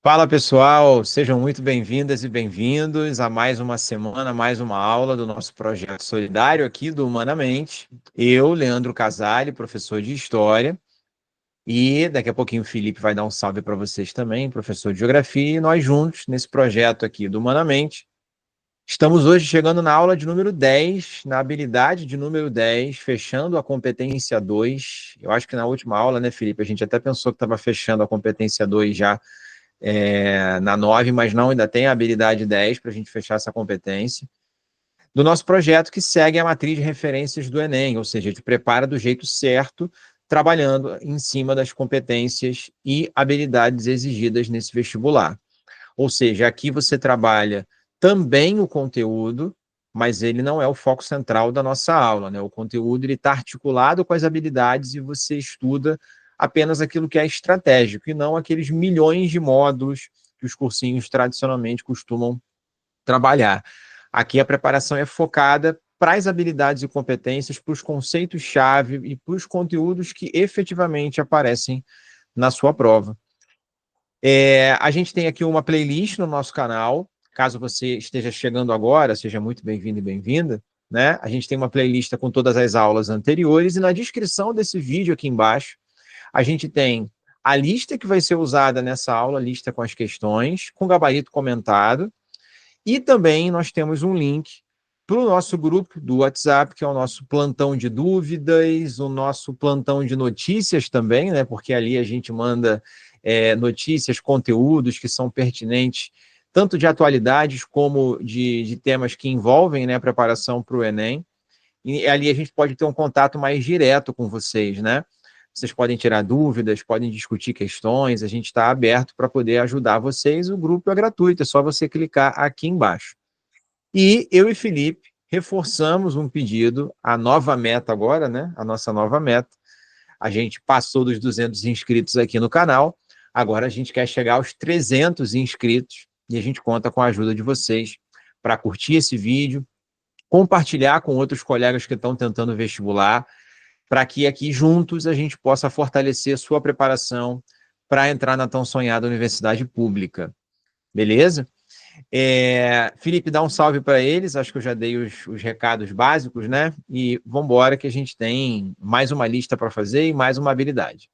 Fala pessoal, sejam muito bem-vindas e bem-vindos a mais uma semana, mais uma aula do nosso projeto solidário aqui do Humanamente. Eu, Leandro Casale, professor de História, e daqui a pouquinho o Felipe vai dar um salve para vocês também, professor de Geografia, e nós juntos, nesse projeto aqui do Humanamente, estamos hoje chegando na aula de número 10, na habilidade de número 10, fechando a competência 2. Eu acho que na última aula, né, Felipe, a gente até pensou que estava fechando a competência 2 já na 9, mas não, ainda tem a habilidade 10 para a gente fechar essa competência, do nosso projeto que segue a matriz de referências do Enem, ou seja, a gente prepara do jeito certo, trabalhando em cima das competências e habilidades exigidas nesse vestibular. Ou seja, aqui você trabalha também o conteúdo, mas ele não é o foco central da nossa aula, né? O conteúdo está articulado com as habilidades e você estuda apenas aquilo que é estratégico, e não aqueles milhões de módulos que os cursinhos tradicionalmente costumam trabalhar. Aqui a preparação é focada para as habilidades e competências, para os conceitos-chave e para os conteúdos que efetivamente aparecem na sua prova. A gente tem aqui uma playlist no nosso canal, caso você esteja chegando agora, seja muito bem-vindo e bem-vinda, né? A gente tem uma playlist com todas as aulas anteriores, e na descrição desse vídeo aqui embaixo, a gente tem a lista que vai ser usada nessa aula, a lista com as questões, com gabarito comentado, e também nós temos um link para o nosso grupo do WhatsApp, que é o nosso plantão de dúvidas, o nosso plantão de notícias também, né? Porque ali a gente manda notícias, conteúdos que são pertinentes, tanto de atualidades como de temas que envolvem, né, a preparação para o Enem. E ali a gente pode ter um contato mais direto com vocês, né? Vocês podem tirar dúvidas, podem discutir questões, a gente está aberto para poder ajudar vocês. O grupo é gratuito, é só você clicar aqui embaixo. E eu e Felipe reforçamos um pedido, a nova meta agora, né? A nossa nova meta. A gente passou dos 200 inscritos aqui no canal, agora a gente quer chegar aos 300 inscritos e a gente conta com a ajuda de vocês para curtir esse vídeo, compartilhar com outros colegas que estão tentando vestibular, para que aqui juntos a gente possa fortalecer sua preparação para entrar na tão sonhada universidade pública. Beleza? Felipe, dá um salve para eles, acho que eu já dei os recados básicos, né? E vamos embora que a gente tem mais uma lista para fazer e mais uma habilidade.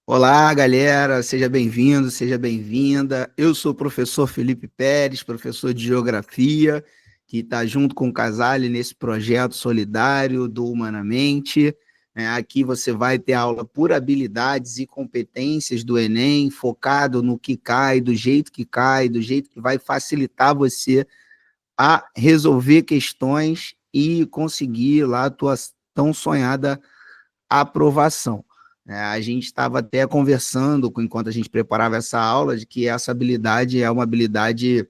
Olá, galera, seja bem-vindo, seja bem-vinda. Eu sou o professor Felipe Pérez, professor de Geografia, que está junto com o Casale nesse projeto solidário do Humanamente. Aqui você vai ter aula por habilidades e competências do Enem, focado no que cai, do jeito que vai facilitar você a resolver questões e conseguir lá a tua tão sonhada aprovação. A gente estava até conversando, enquanto a gente preparava essa aula, de que essa habilidade é uma habilidade,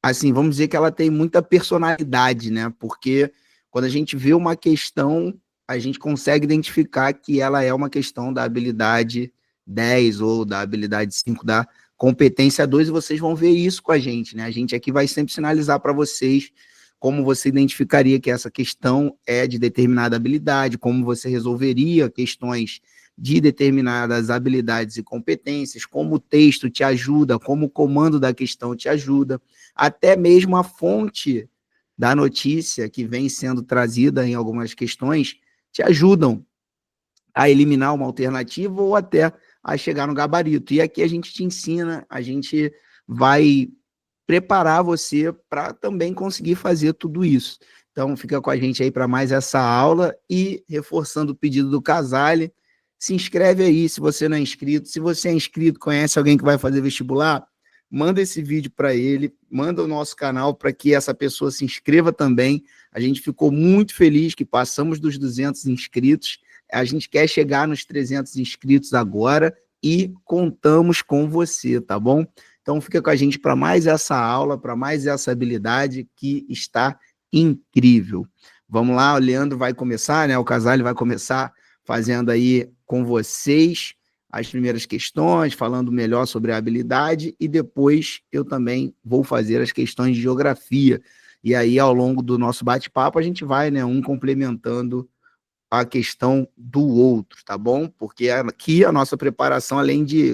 assim, vamos dizer que ela tem muita personalidade, né? Porque quando a gente vê uma questão, a gente consegue identificar que ela é uma questão da habilidade 10 ou da habilidade 5 da competência 2, e vocês vão ver isso com a gente, né? A gente aqui vai sempre sinalizar para vocês como você identificaria que essa questão é de determinada habilidade, como você resolveria questões de determinadas habilidades e competências, como o texto te ajuda, como o comando da questão te ajuda, até mesmo a fonte da notícia que vem sendo trazida em algumas questões te ajudam a eliminar uma alternativa ou até a chegar no gabarito. E aqui a gente te ensina, a gente vai preparar você para também conseguir fazer tudo isso. Então, fica com a gente aí para mais essa aula e reforçando o pedido do Casale, se inscreve aí se você não é inscrito. Se você é inscrito, conhece alguém que vai fazer vestibular, manda esse vídeo para ele, manda o nosso canal para que essa pessoa se inscreva também. A gente ficou muito feliz que passamos dos 200 inscritos. A gente quer chegar nos 300 inscritos agora e contamos com você, tá bom? Então, fica com a gente para mais essa aula, para mais essa habilidade que está incrível. Vamos lá, o Leandro vai começar, né? O Casale vai começar fazendo aí com vocês as primeiras questões, falando melhor sobre a habilidade, e depois eu também vou fazer as questões de geografia. E aí, ao longo do nosso bate-papo, a gente vai, né, um complementando a questão do outro, tá bom? Porque aqui a nossa preparação, além de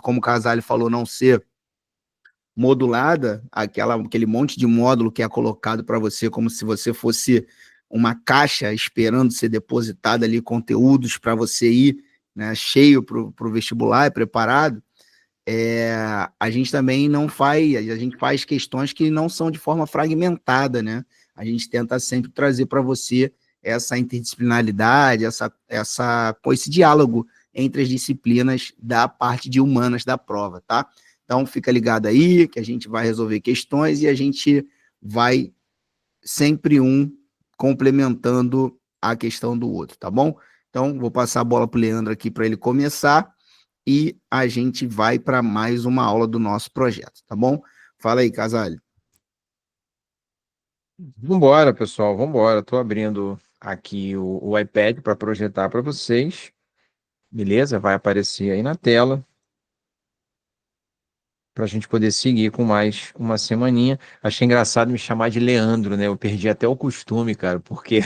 como o Casale falou, não ser modulada, aquele monte de módulo que é colocado para você como se você fosse uma caixa esperando ser depositada ali conteúdos para você ir, né, cheio para o vestibular, preparado. A gente também não faz, a gente faz questões que não são de forma fragmentada, né? A gente tenta sempre trazer para você essa interdisciplinaridade, esse diálogo entre as disciplinas da parte de humanas da prova, tá? Então, fica ligado aí, que a gente vai resolver questões e a gente vai sempre complementando a questão do outro, tá bom? Então, vou passar a bola para o Leandro aqui para ele começar e a gente vai para mais uma aula do nosso projeto, tá bom? Fala aí, Casale. Vambora, pessoal, vambora. Estou abrindo aqui o iPad para projetar para vocês. Beleza? Vai aparecer aí na tela para a gente poder seguir com mais uma semaninha. Achei engraçado me chamar de Leandro, né? Eu perdi até o costume, cara, porque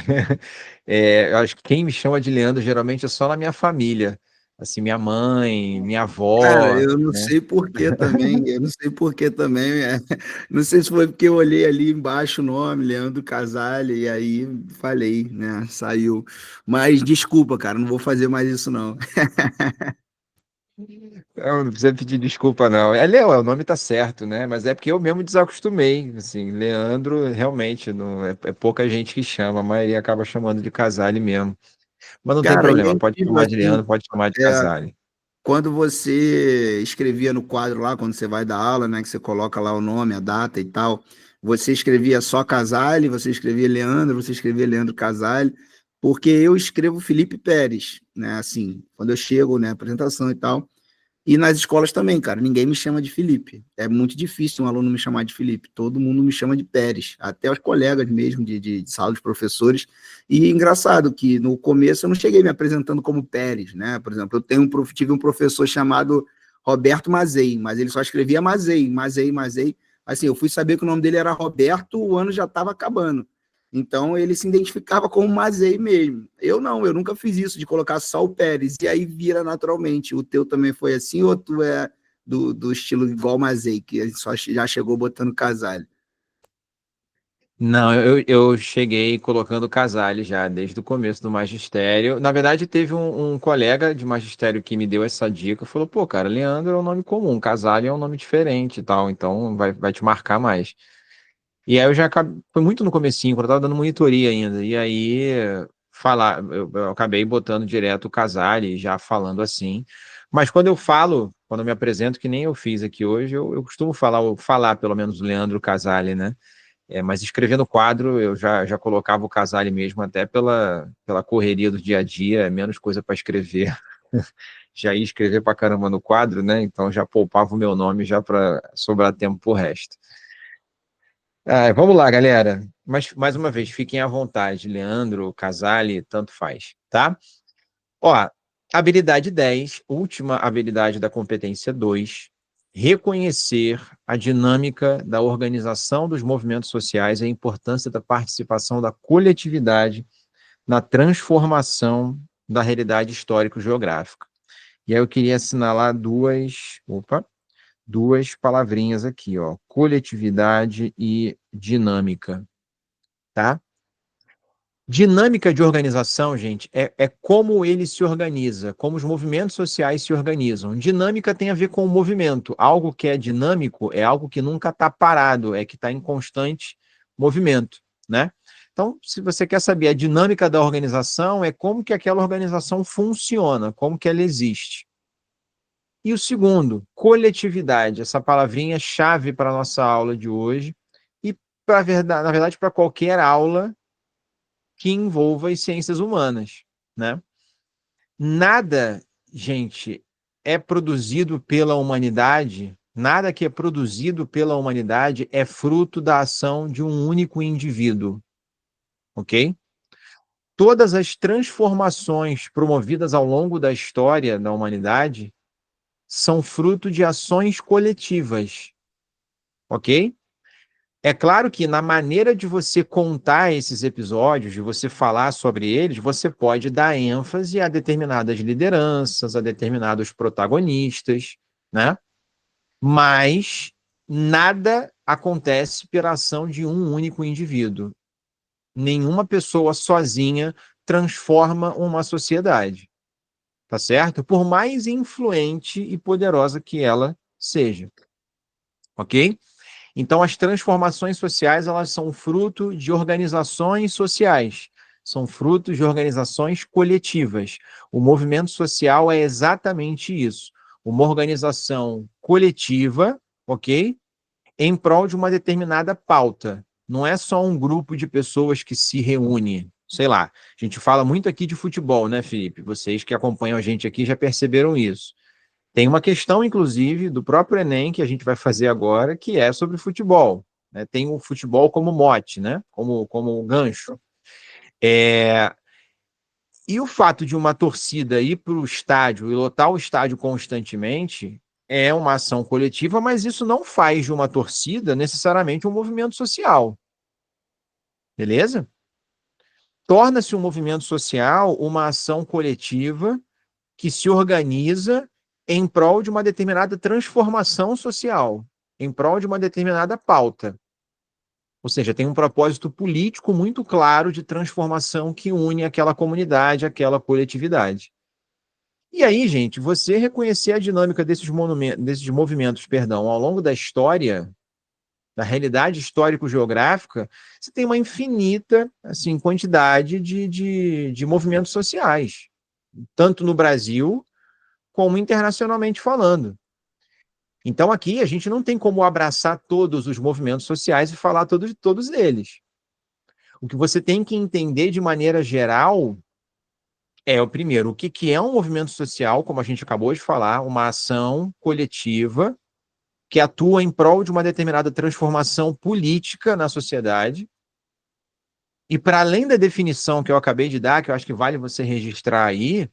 eu acho que quem me chama de Leandro geralmente é só na minha família. Assim, minha mãe, minha Cara, avó, eu não né? sei por que também, eu não sei por que também, não sei se foi porque eu olhei ali embaixo o nome, Leandro Casale, e aí falei, né, saiu. Mas desculpa, cara, não vou fazer mais isso não. Não precisa pedir desculpa, não. É Léo, o nome tá certo, né? Mas é porque eu mesmo desacostumei. Assim, Leandro, realmente, não, é pouca gente que chama, a maioria acaba chamando de Casale mesmo. Mas não tem Cara, e é problema, pode incrível chamar de assim, Leandro, pode chamar de é, Casale. quando você escrevia no quadro lá, quando você vai dar aula, né, que você coloca lá o nome, a data e tal, você escrevia só Casale, você escrevia Leandro, você escrevia Leandro Casale, porque eu escrevo Felipe Pérez, né, assim, quando eu chego, né, apresentação e tal, e nas escolas também, cara, ninguém me chama de Felipe. É muito difícil um aluno me chamar de Felipe. Todo mundo me chama de Pérez, até os colegas mesmo de sala de professores. E engraçado que no começo eu não cheguei me apresentando como Pérez, né? Por exemplo, tive um professor chamado Roberto Mazei, mas ele só escrevia Mazei, Mazei, Mazei. Assim, eu fui saber que o nome dele era Roberto, o ano já estava acabando. Então ele se identificava como Mazei mesmo. Eu não, eu nunca fiz isso de colocar só o Pérez, e aí vira naturalmente. O teu também foi assim, ou tu é do estilo igual Mazei, que só já chegou botando Casale? Não, eu cheguei colocando Casale já, desde o começo do magistério. Na verdade, teve um colega de magistério que me deu essa dica, falou, pô, cara, Leandro é um nome comum, Casale é um nome diferente e tal, então vai te marcar mais. E aí eu já acabei, foi muito no comecinho, quando eu tava dando monitoria ainda, e aí eu acabei botando direto o Casale, já falando assim. Mas quando eu falo, quando eu me apresento, que nem eu fiz aqui hoje, eu costumo falar pelo menos o Leandro Casale, né? Mas escrevendo quadro, eu já colocava o Casale mesmo, até pela correria do dia a dia, menos coisa para escrever. Já ia escrever para caramba no quadro, né? Então já poupava o meu nome já para sobrar tempo pro resto. Vamos lá, galera. Mas, mais uma vez, fiquem à vontade. Leandro, Casale, tanto faz, tá? Ó, habilidade 10, última habilidade da competência 2, reconhecer a dinâmica da organização dos movimentos sociais e a importância da participação da coletividade na transformação da realidade histórico-geográfica. E aí eu queria assinalar duas palavrinhas aqui, ó, coletividade e dinâmica, tá? Dinâmica de organização, gente, é como ele se organiza, como os movimentos sociais se organizam. Dinâmica tem a ver com o movimento. Algo que é dinâmico é algo que nunca está parado, é que está em constante movimento, né? Então, se você quer saber a dinâmica da organização, é como que aquela organização funciona, como que ela existe. E o segundo, coletividade, essa palavrinha chave para a nossa aula de hoje e, na verdade, para qualquer aula que envolva as ciências humanas, né? Nada, gente, é produzido pela humanidade, nada que é produzido pela humanidade é fruto da ação de um único indivíduo, ok? Todas as transformações promovidas ao longo da história da humanidade são fruto de ações coletivas, ok? É claro que na maneira de você contar esses episódios, de você falar sobre eles, você pode dar ênfase a determinadas lideranças, a determinados protagonistas, né? Mas nada acontece pela ação de um único indivíduo. Nenhuma pessoa sozinha transforma uma sociedade, tá certo? Por mais influente e poderosa que ela seja, ok? Então, as transformações sociais, elas são fruto de organizações sociais, são frutos de organizações coletivas. O movimento social é exatamente isso, uma organização coletiva, ok? Em prol de uma determinada pauta. Não é só um grupo de pessoas que se reúne, sei lá. A gente fala muito aqui de futebol, né, Felipe? Vocês que acompanham a gente aqui já perceberam isso. Tem uma questão, inclusive, do próprio Enem que a gente vai fazer agora, que é sobre futebol. Né? Tem o futebol como mote, né? Como gancho. E o fato de uma torcida ir para o estádio e lotar o estádio constantemente é uma ação coletiva, mas isso não faz de uma torcida necessariamente um movimento social. Beleza? Torna-se um movimento social uma ação coletiva que se organiza em prol de uma determinada transformação social, em prol de uma determinada pauta. Ou seja, tem um propósito político muito claro de transformação que une aquela comunidade, aquela coletividade. E aí, gente, você reconhecer a dinâmica desses movimentos, perdão, ao longo da história, da realidade histórico-geográfica, você tem uma infinita assim, quantidade de movimentos sociais, tanto no Brasil como internacionalmente falando. Então, aqui a gente não tem como abraçar todos os movimentos sociais e falar todos eles. O que você tem que entender de maneira geral é, o primeiro, o que é um movimento social, como a gente acabou de falar, uma ação coletiva que atua em prol de uma determinada transformação política na sociedade. E para além da definição que eu acabei de dar, que eu acho que vale você registrar aí,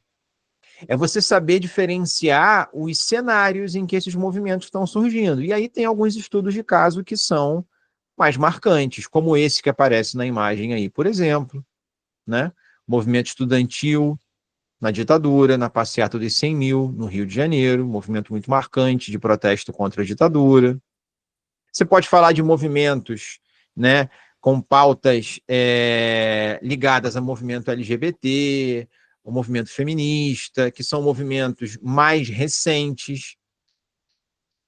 é você saber diferenciar os cenários em que esses movimentos estão surgindo. E aí tem alguns estudos de caso que são mais marcantes, como esse que aparece na imagem aí, por exemplo, né? Movimento estudantil na ditadura, na passeata dos 100 mil, no Rio de Janeiro, movimento muito marcante de protesto contra a ditadura. Você pode falar de movimentos, né, com pautas ligadas ao movimento LGBT, o movimento feminista, que são movimentos mais recentes,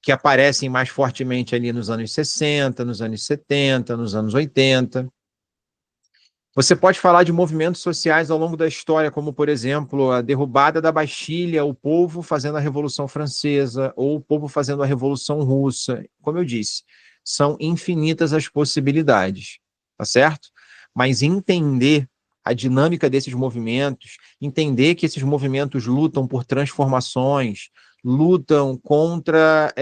que aparecem mais fortemente ali nos anos 60, nos anos 70, nos anos 80. Você pode falar de movimentos sociais ao longo da história, como, por exemplo, a derrubada da Bastilha, o povo fazendo a Revolução Francesa, ou o povo fazendo a Revolução Russa. Como eu disse, são infinitas as possibilidades, tá certo? Mas entender a dinâmica desses movimentos, entender que esses movimentos lutam por transformações, lutam contra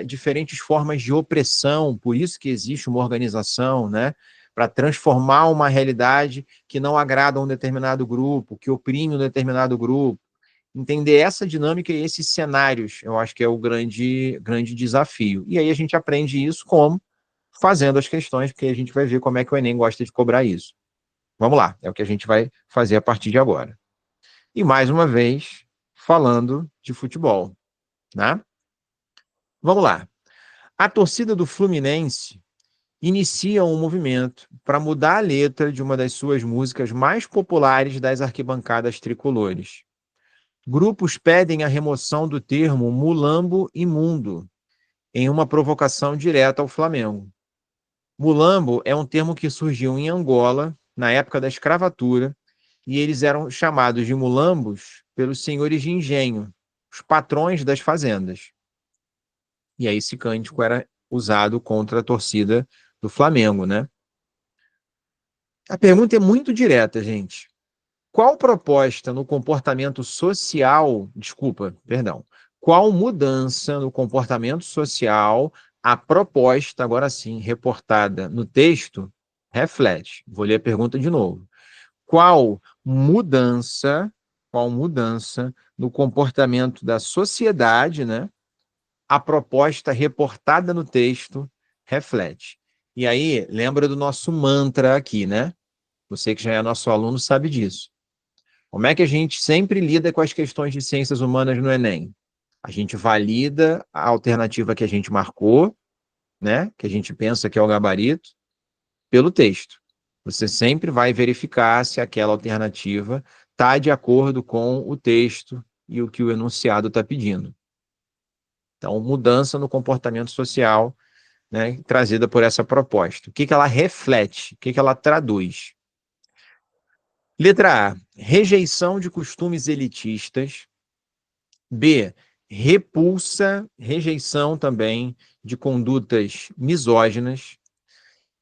diferentes formas de opressão, por isso que existe uma organização, né? Para transformar uma realidade que não agrada a um determinado grupo, que oprime um determinado grupo. Entender essa dinâmica e esses cenários, eu acho que é o grande desafio. E aí a gente aprende isso como? Fazendo as questões, porque a gente vai ver como é que o Enem gosta de cobrar isso. Vamos lá, é o que a gente vai fazer a partir de agora. E mais uma vez, falando de futebol, né? Vamos lá. A torcida do Fluminense inicia um movimento para mudar a letra de uma das suas músicas mais populares das arquibancadas tricolores. Grupos pedem a remoção do termo mulambo imundo, em uma provocação direta ao Flamengo. Mulambo é um termo que surgiu em Angola, na época da escravatura, e eles eram chamados de mulambos pelos senhores de engenho, os patrões das fazendas. E aí esse cântico era usado contra a torcida do Flamengo, né? A pergunta é muito direta, gente. Qual proposta no comportamento social, desculpa, perdão, qual mudança no comportamento social a proposta, agora sim, reportada no texto, reflete? Vou ler a pergunta de novo. Qual mudança, qual mudança no comportamento da sociedade, né, a proposta reportada no texto reflete? E aí, lembra do nosso mantra aqui, né? Você que já é nosso aluno sabe disso. Como é que a gente sempre lida com as questões de ciências humanas no Enem? A gente valida a alternativa que a gente marcou, né? Que a gente pensa que é o gabarito, pelo texto. Você sempre vai verificar se aquela alternativa está de acordo com o texto e o que o enunciado está pedindo. Então, mudança no comportamento social, né, trazida por essa proposta. O que ela reflete? O que ela traduz? Letra A, rejeição de costumes elitistas. B, repulsa, rejeição também de condutas misóginas.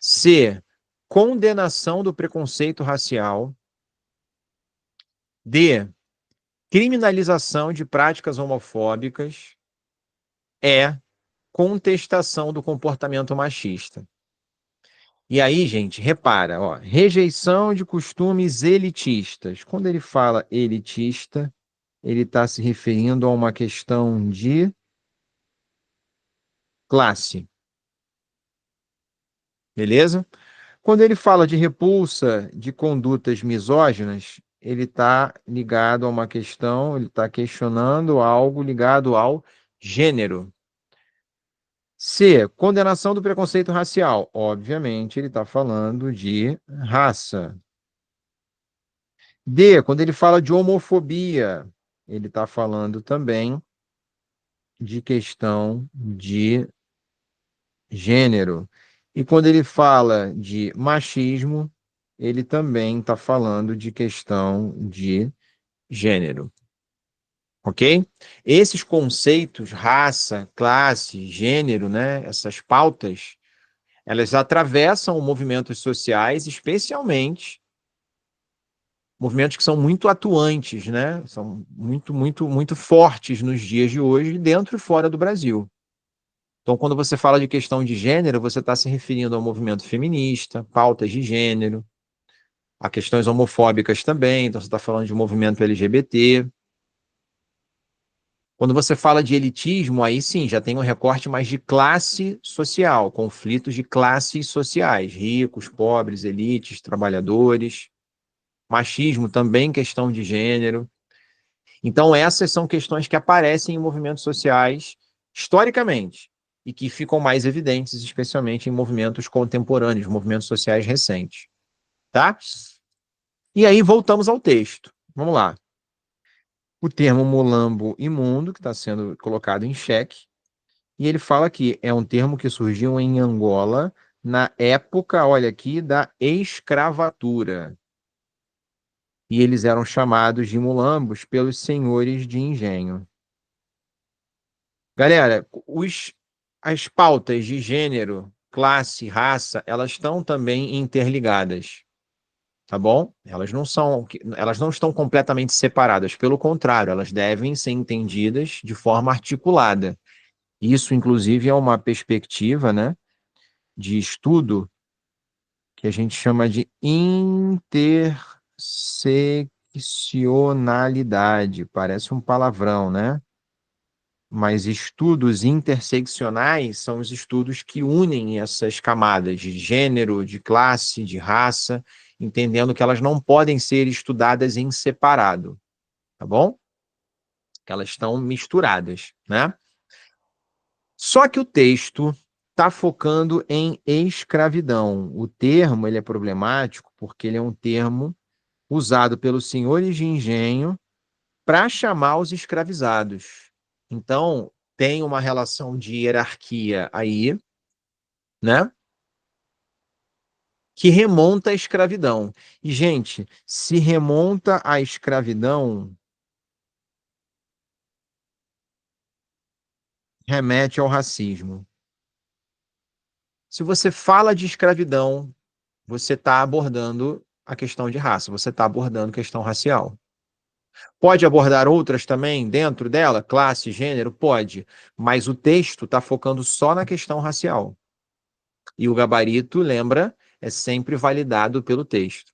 C, condenação do preconceito racial. D, criminalização de práticas homofóbicas. E, contestação do comportamento machista. E aí, gente, repara, ó, rejeição de costumes elitistas. Quando ele fala elitista, ele está se referindo a uma questão de classe, beleza? Quando ele fala de repulsa de condutas misóginas, ele está ligado a uma questão, ele está questionando algo ligado ao gênero. C, condenação do preconceito racial. Obviamente, ele está falando de raça. D, quando ele fala de homofobia, ele está falando também de questão de gênero. E quando ele fala de machismo, ele também está falando de questão de gênero. Ok? Esses conceitos, raça, classe, gênero, né, essas pautas, elas atravessam movimentos sociais, especialmente movimentos que são muito atuantes, né? São muito fortes nos dias de hoje, dentro e fora do Brasil. Então, quando você fala de questão de gênero, você está se referindo ao movimento feminista, pautas de gênero, a questões homofóbicas também, então você está falando de movimento LGBT. Quando você fala de elitismo, aí sim, já tem um recorte mais de classe social, conflitos de classes sociais, ricos, pobres, elites, trabalhadores. Machismo também questão de gênero. Então, essas são questões que aparecem em movimentos sociais historicamente e que ficam mais evidentes, especialmente em movimentos contemporâneos, movimentos sociais recentes. Tá? E aí, voltamos ao texto. Vamos lá. O termo mulambo imundo, que está sendo colocado em xeque, e ele fala que é um termo que surgiu em Angola na época, olha aqui, da escravatura. E eles eram chamados de mulambos pelos senhores de engenho. Galera, as pautas de gênero, classe, raça, elas estão também interligadas, tá bom? Elas não estão completamente separadas, pelo contrário, elas devem ser entendidas de forma articulada. Isso, inclusive, é uma perspectiva, né, de estudo que a gente chama de interseccionalidade. Parece um palavrão, né? Mas estudos interseccionais são os estudos que unem essas camadas de gênero, de classe, de raça, entendendo que elas não podem ser estudadas em separado, tá bom? Que elas estão misturadas, né? Só que o texto está focando em escravidão. O termo ele é problemático porque ele é um termo usado pelos senhores de engenho para chamar os escravizados. Então, tem uma relação de hierarquia aí, né? Que remonta à escravidão. E, gente, se remonta à escravidão, remete ao racismo. Se você fala de escravidão, você está abordando a questão de raça, você está abordando questão racial. Pode abordar outras também dentro dela? Classe, gênero? Pode. Mas o texto está focando só na questão racial. E o gabarito, lembra, é sempre validado pelo texto.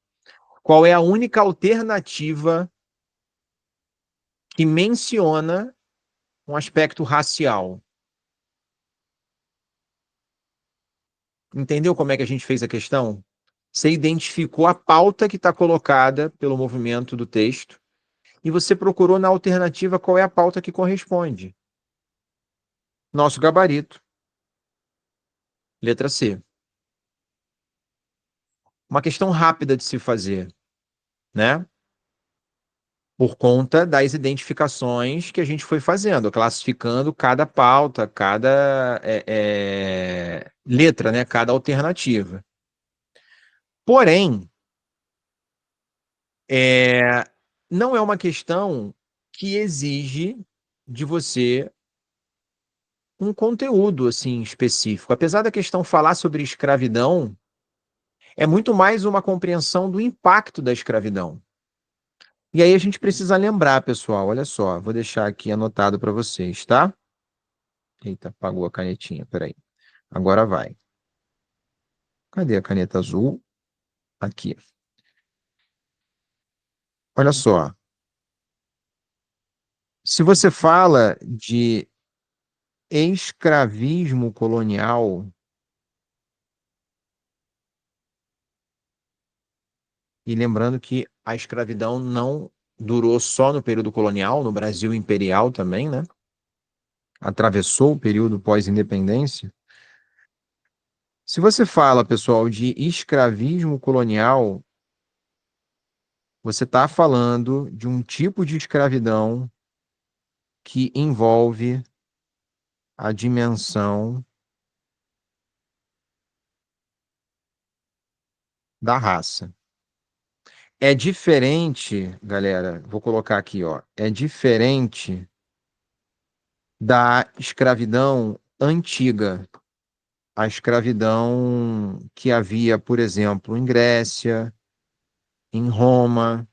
Qual é a única alternativa que menciona um aspecto racial? Entendeu como é que a gente fez a questão? Você identificou a pauta que está colocada pelo movimento do texto e você procurou na alternativa qual é a pauta que corresponde. Nosso gabarito. Letra C. Uma questão rápida de se fazer, né? Por conta das identificações que a gente foi fazendo, classificando cada pauta, cada letra, né? Cada alternativa. Porém, não é uma questão que exige de você um conteúdo assim específico. Apesar da questão falar sobre escravidão, é muito mais uma compreensão do impacto da escravidão. E aí a gente precisa lembrar, pessoal, olha só, vou deixar aqui anotado para vocês, tá? Eita, apagou a canetinha, peraí. Agora vai. Cadê a caneta azul? Aqui. Olha só. Se você fala de escravismo colonial, e lembrando que a escravidão não durou só no período colonial, no Brasil imperial também, né? Atravessou o período pós-independência. Se você fala, pessoal, de escravismo colonial, você está falando de um tipo de escravidão que envolve a dimensão da raça. É diferente, galera, vou colocar aqui, ó, é diferente da escravidão antiga, a escravidão que havia, por exemplo, em Grécia, em Roma,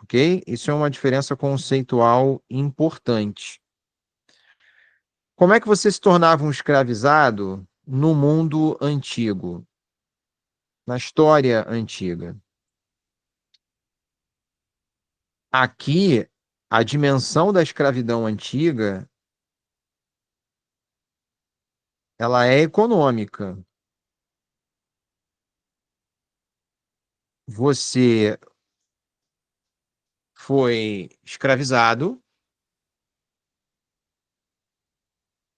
ok? Isso é uma diferença conceitual importante. Como é que você se tornava um escravizado no mundo antigo, na história antiga? Aqui, a dimensão da escravidão antiga, ela é econômica. Você foi escravizado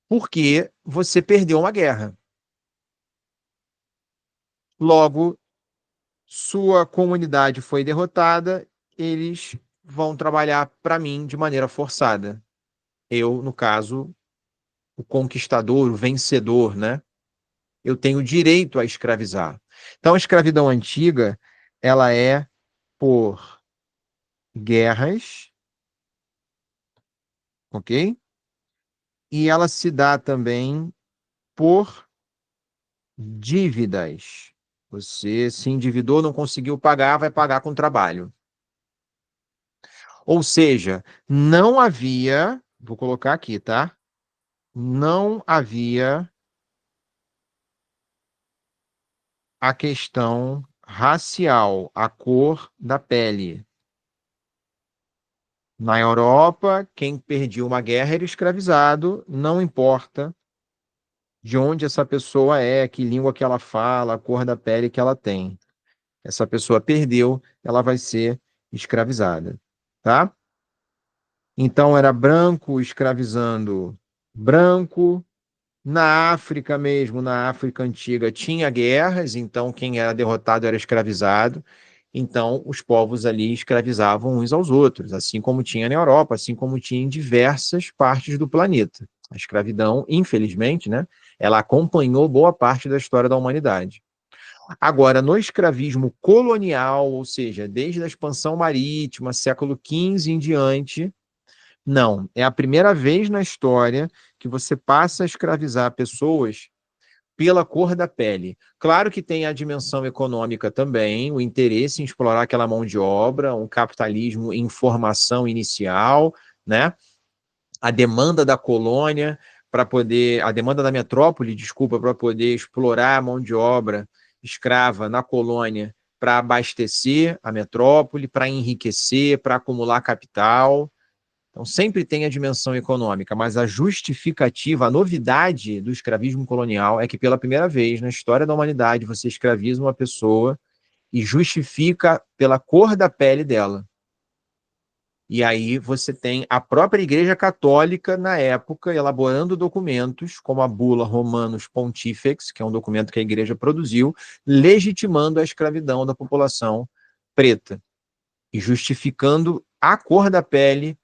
porque você perdeu uma guerra. Logo, sua comunidade foi derrotada, eles vão trabalhar para mim de maneira forçada. Eu, no caso, o conquistador, o vencedor, né? Eu tenho direito a escravizar. Então, a escravidão antiga, ela é por guerras, ok? E ela se dá também por dívidas. Você se endividou, não conseguiu pagar, vai pagar com trabalho. Ou seja, não havia, vou colocar aqui, tá? Não havia a questão racial, a cor da pele. Na Europa, quem perdia uma guerra era escravizado, não importa de onde essa pessoa é, que língua que ela fala, a cor da pele que ela tem. Essa pessoa perdeu, ela vai ser escravizada, tá? Então era branco escravizando branco. Na África mesmo, na África antiga, tinha guerras, então quem era derrotado era escravizado. Então os povos ali escravizavam uns aos outros, assim como tinha na Europa, assim como tinha em diversas partes do planeta. A escravidão, infelizmente, né, ela acompanhou boa parte da história da humanidade. Agora, no escravismo colonial, ou seja, desde a expansão marítima, século XV em diante, não. É a primeira vez na história que você passa a escravizar pessoas pela cor da pele. Claro que tem a dimensão econômica também, o interesse em explorar aquela mão de obra, um capitalismo em formação inicial, né? A demanda da colônia para poder, a demanda da metrópole, desculpa, para poder explorar a mão de obra escrava na colônia para abastecer a metrópole, para enriquecer, para acumular capital. Então, sempre tem a dimensão econômica, mas a justificativa, a novidade do escravismo colonial é que, pela primeira vez na história da humanidade, você escraviza uma pessoa e justifica pela cor da pele dela. E aí você tem a própria Igreja Católica, na época, elaborando documentos, como a Bula Romanus Pontifex, que é um documento que a Igreja produziu, legitimando a escravidão da população preta e justificando a cor da pele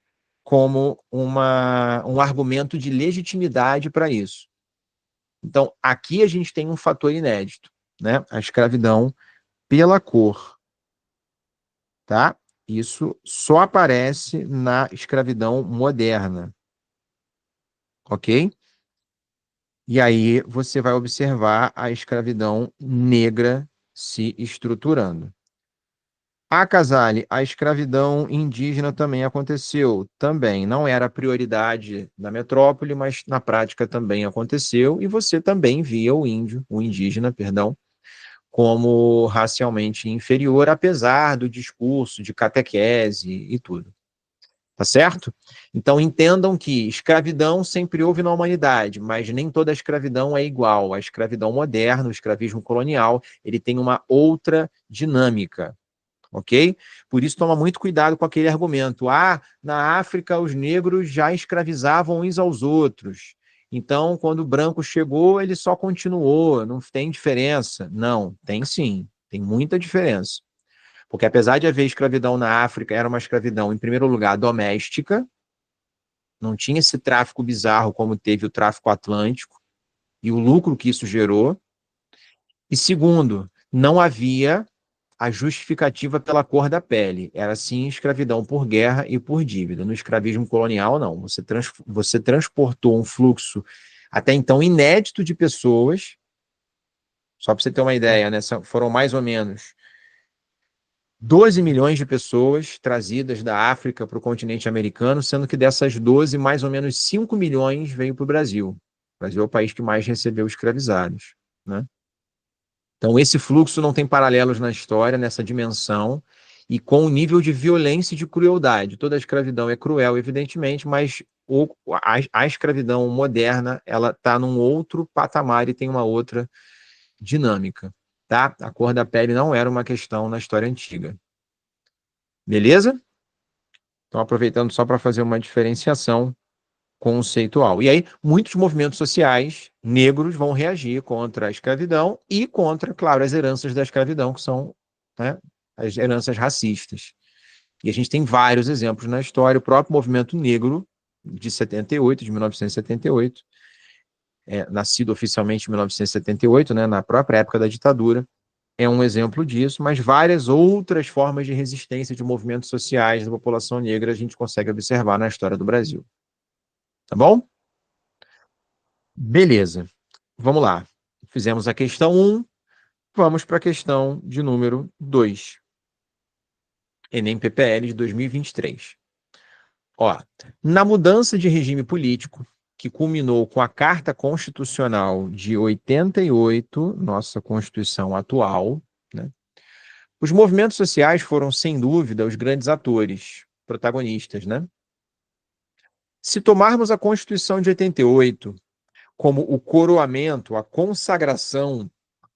como um argumento de legitimidade para isso. Então, aqui a gente tem um fator inédito, né? A escravidão pela cor, tá? Isso só aparece na escravidão moderna, ok? E aí você vai observar a escravidão negra se estruturando. Casale, a escravidão indígena também aconteceu. Também não era a prioridade da metrópole, mas na prática também aconteceu. E você também via o indígena, perdão, como racialmente inferior, apesar do discurso de catequese e tudo. Tá certo? Então entendam que escravidão sempre houve na humanidade, mas nem toda escravidão é igual. A escravidão moderna, o escravismo colonial, ele tem uma outra dinâmica. Ok? Por isso, toma muito cuidado com aquele argumento. Na África, os negros já escravizavam uns aos outros. Então, quando o branco chegou, ele só continuou, não tem diferença. Não, tem sim, tem muita diferença. Porque apesar de haver escravidão na África, era uma escravidão, em primeiro lugar, doméstica, não tinha esse tráfico bizarro como teve o tráfico atlântico, e o lucro que isso gerou. E segundo, não havia a justificativa pela cor da pele. Era sim escravidão por guerra e por dívida. No escravismo colonial, não. Você transportou um fluxo até então inédito de pessoas. Só para você ter uma ideia, né? Foram mais ou menos 12 milhões de pessoas trazidas da África para o continente americano, sendo que dessas 12, mais ou menos 5 milhões veio para o Brasil. O Brasil é o país que mais recebeu escravizados, né? Então, esse fluxo não tem paralelos na história, nessa dimensão, e com o nível de violência e de crueldade. Toda a escravidão é cruel, evidentemente, mas a escravidão moderna, ela está num outro patamar e tem uma outra dinâmica, tá? A cor da pele não era uma questão na história antiga. Beleza? Então, aproveitando só para fazer uma diferenciação conceitual. E aí, muitos movimentos sociais negros vão reagir contra a escravidão e contra, claro, as heranças da escravidão, que são, né, as heranças racistas. E a gente tem vários exemplos na história. O próprio movimento negro de 78, de 1978, nascido oficialmente em 1978, né, na própria época da ditadura, é um exemplo disso, mas várias outras formas de resistência de movimentos sociais da população negra a gente consegue observar na história do Brasil. Tá bom? Beleza. Vamos lá. Fizemos a questão 1, vamos para a questão de número 2. Enem PPL de 2023. Na mudança de regime político, que culminou com a Carta Constitucional de 88, nossa Constituição atual, né, os movimentos sociais foram, sem dúvida, os grandes atores, protagonistas, né? Se tomarmos a Constituição de 88 como o coroamento, a consagração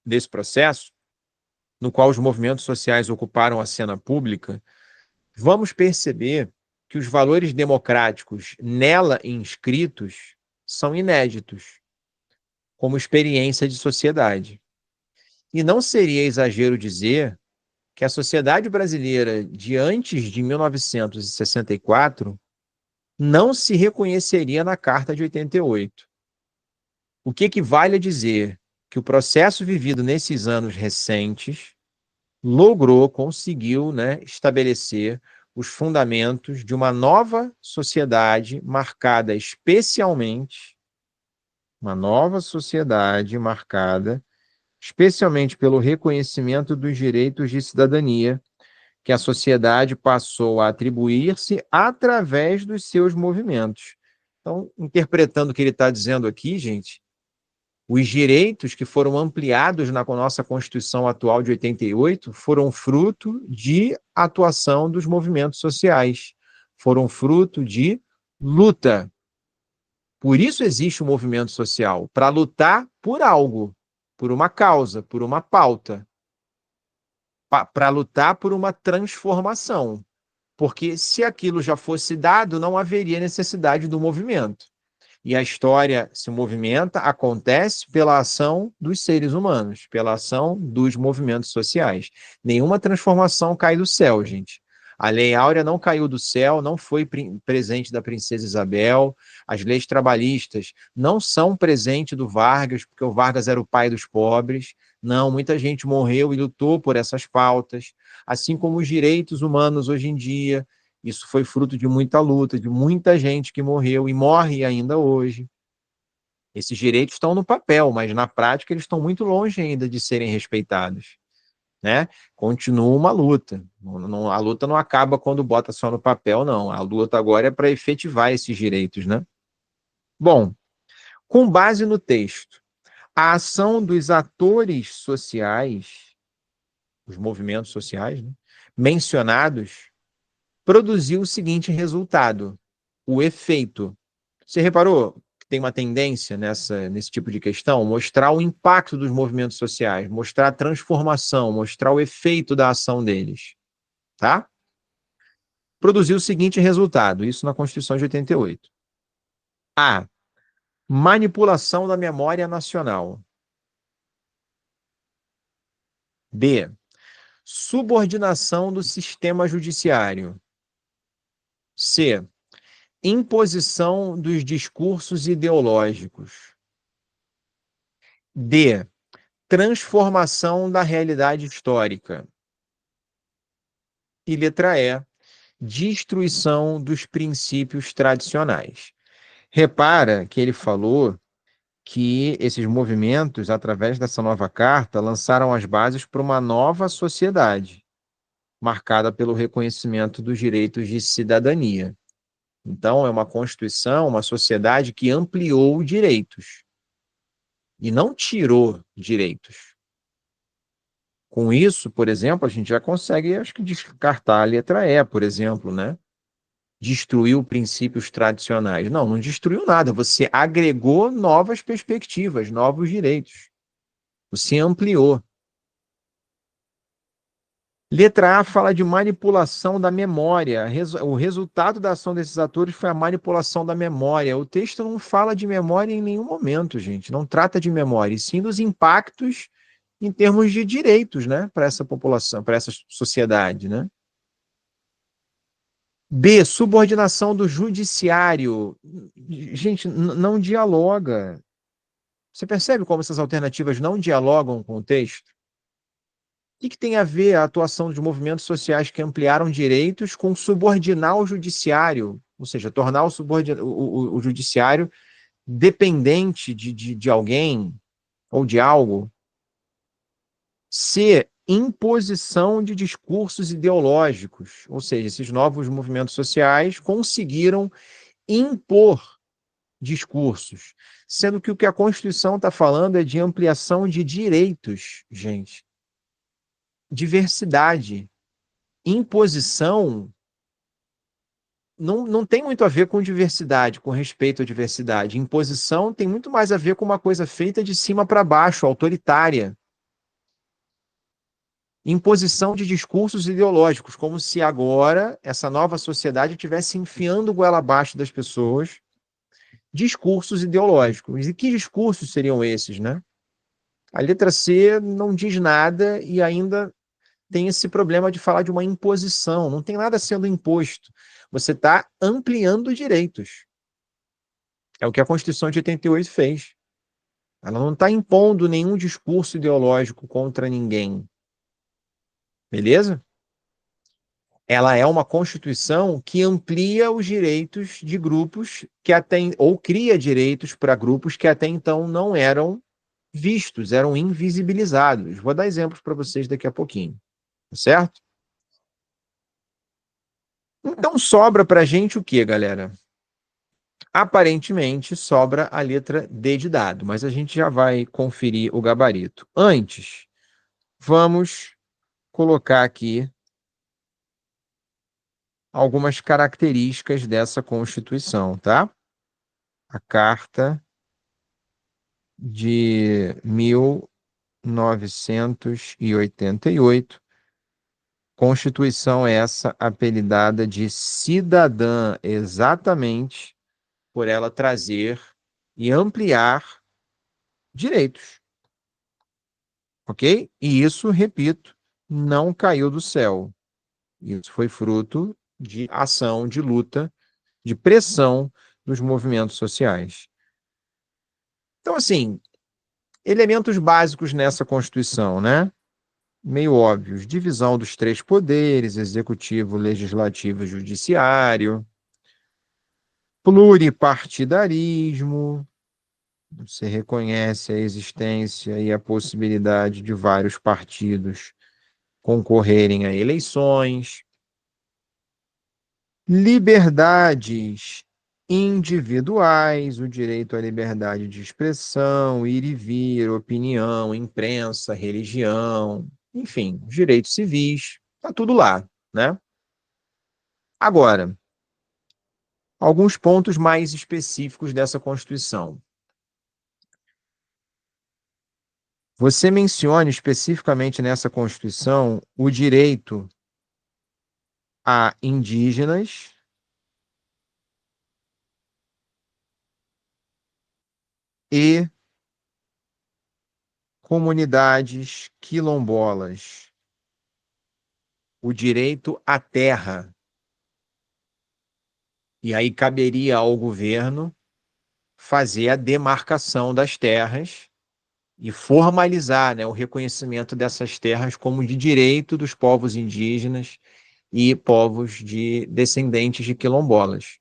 desse processo, no qual os movimentos sociais ocuparam a cena pública, vamos perceber que os valores democráticos nela inscritos são inéditos, como experiência de sociedade. E não seria exagero dizer que a sociedade brasileira de antes de 1964 não se reconheceria na Carta de 88. O que equivale a dizer que o processo vivido nesses anos recentes conseguiu, né, estabelecer os fundamentos de uma nova sociedade marcada especialmente pelo reconhecimento dos direitos de cidadania que a sociedade passou a atribuir-se através dos seus movimentos. Então, interpretando o que ele está dizendo aqui, gente, os direitos que foram ampliados na nossa Constituição atual de 88 foram fruto de atuação dos movimentos sociais, foram fruto de luta. Por isso existe o movimento social, para lutar por algo, por uma causa, por uma pauta, para lutar por uma transformação. Porque se aquilo já fosse dado, não haveria necessidade do movimento. E a história se movimenta, acontece pela ação dos seres humanos, pela ação dos movimentos sociais. Nenhuma transformação cai do céu, gente. A Lei Áurea não caiu do céu, não foi presente da Princesa Isabel. As leis trabalhistas não são presente do Vargas, porque o Vargas era o pai dos pobres. Não, muita gente morreu e lutou por essas pautas. Assim como os direitos humanos hoje em dia, isso foi fruto de muita luta, de muita gente que morreu e morre ainda hoje. Esses direitos estão no papel, mas na prática eles estão muito longe ainda de serem respeitados, né? Continua uma luta. A luta não acaba quando bota só no papel, não. A luta agora é para efetivar esses direitos, né? Bom, com base no texto, a ação dos atores sociais, os movimentos sociais, né, mencionados, produziu o seguinte resultado: o efeito. Você reparou que tem uma tendência nesse tipo de questão? Mostrar o impacto dos movimentos sociais, mostrar a transformação, mostrar o efeito da ação deles. Tá? Produziu o seguinte resultado, isso na Constituição de 88. A. Manipulação da memória nacional. B. Subordinação do sistema judiciário. C. Imposição dos discursos ideológicos. D. Transformação da realidade histórica. E letra E. Destruição dos princípios tradicionais. Repara que ele falou que esses movimentos, através dessa nova carta, lançaram as bases para uma nova sociedade, marcada pelo reconhecimento dos direitos de cidadania. Então, é uma Constituição, uma sociedade que ampliou direitos e não tirou direitos. Com isso, por exemplo, a gente já consegue, acho que, descartar a letra E, por exemplo, né? Destruiu princípios tradicionais. Não, não destruiu nada. Você agregou novas perspectivas, novos direitos. Você ampliou. Letra A fala de manipulação da memória. O resultado da ação desses atores foi a manipulação da memória. O texto não fala de memória em nenhum momento, gente. Não trata de memória, e sim dos impactos em termos de direitos, né, para essa população, para essa sociedade, né? B, subordinação do judiciário. Gente, não dialoga. Você percebe como essas alternativas não dialogam com o texto? O que tem a ver a atuação dos movimentos sociais que ampliaram direitos com subordinar o judiciário, ou seja, tornar o judiciário dependente de alguém ou de algo? C, imposição de discursos ideológicos, ou seja, esses novos movimentos sociais conseguiram impor discursos, sendo que o que a Constituição está falando é de ampliação de direitos, gente. Diversidade. Imposição não tem muito a ver com diversidade, com respeito à diversidade. Imposição tem muito mais a ver com uma coisa feita de cima para baixo, autoritária. Imposição de discursos ideológicos, como se agora essa nova sociedade estivesse enfiando goela abaixo das pessoas discursos ideológicos. E que discursos seriam esses, né? A letra C não diz nada e ainda tem esse problema de falar de uma imposição. Não tem nada sendo imposto. Você está ampliando direitos. É o que a Constituição de 88 fez. Ela não está impondo nenhum discurso ideológico contra ninguém. Beleza? Ela é uma Constituição que amplia os direitos de grupos que até, ou cria direitos para grupos que até então não eram vistos, eram invisibilizados. Vou dar exemplos para vocês daqui a pouquinho, certo? Então sobra para a gente o que, galera? Aparentemente sobra a letra D de dado, mas a gente já vai conferir o gabarito. Antes, vamos colocar aqui algumas características dessa Constituição, tá? A Carta de 1988, Constituição essa apelidada de cidadã, exatamente por ela trazer e ampliar direitos, ok? E isso, repito, não caiu do céu. Isso foi fruto de ação, de luta, de pressão dos movimentos sociais. Então, assim, elementos básicos nessa Constituição, né? Meio óbvios: divisão dos três poderes, executivo, legislativo e judiciário, pluripartidarismo, você reconhece a existência e a possibilidade de vários partidos concorrerem a eleições, liberdades individuais, o direito à liberdade de expressão, ir e vir, opinião, imprensa, religião, enfim, direitos civis, tá tudo lá, né? Agora, alguns pontos mais específicos dessa Constituição. Você menciona especificamente nessa Constituição o direito a indígenas e comunidades quilombolas, o direito à terra. E aí caberia ao governo fazer a demarcação das terras e formalizar, né, o reconhecimento dessas terras como de direito dos povos indígenas e povos de descendentes de quilombolas.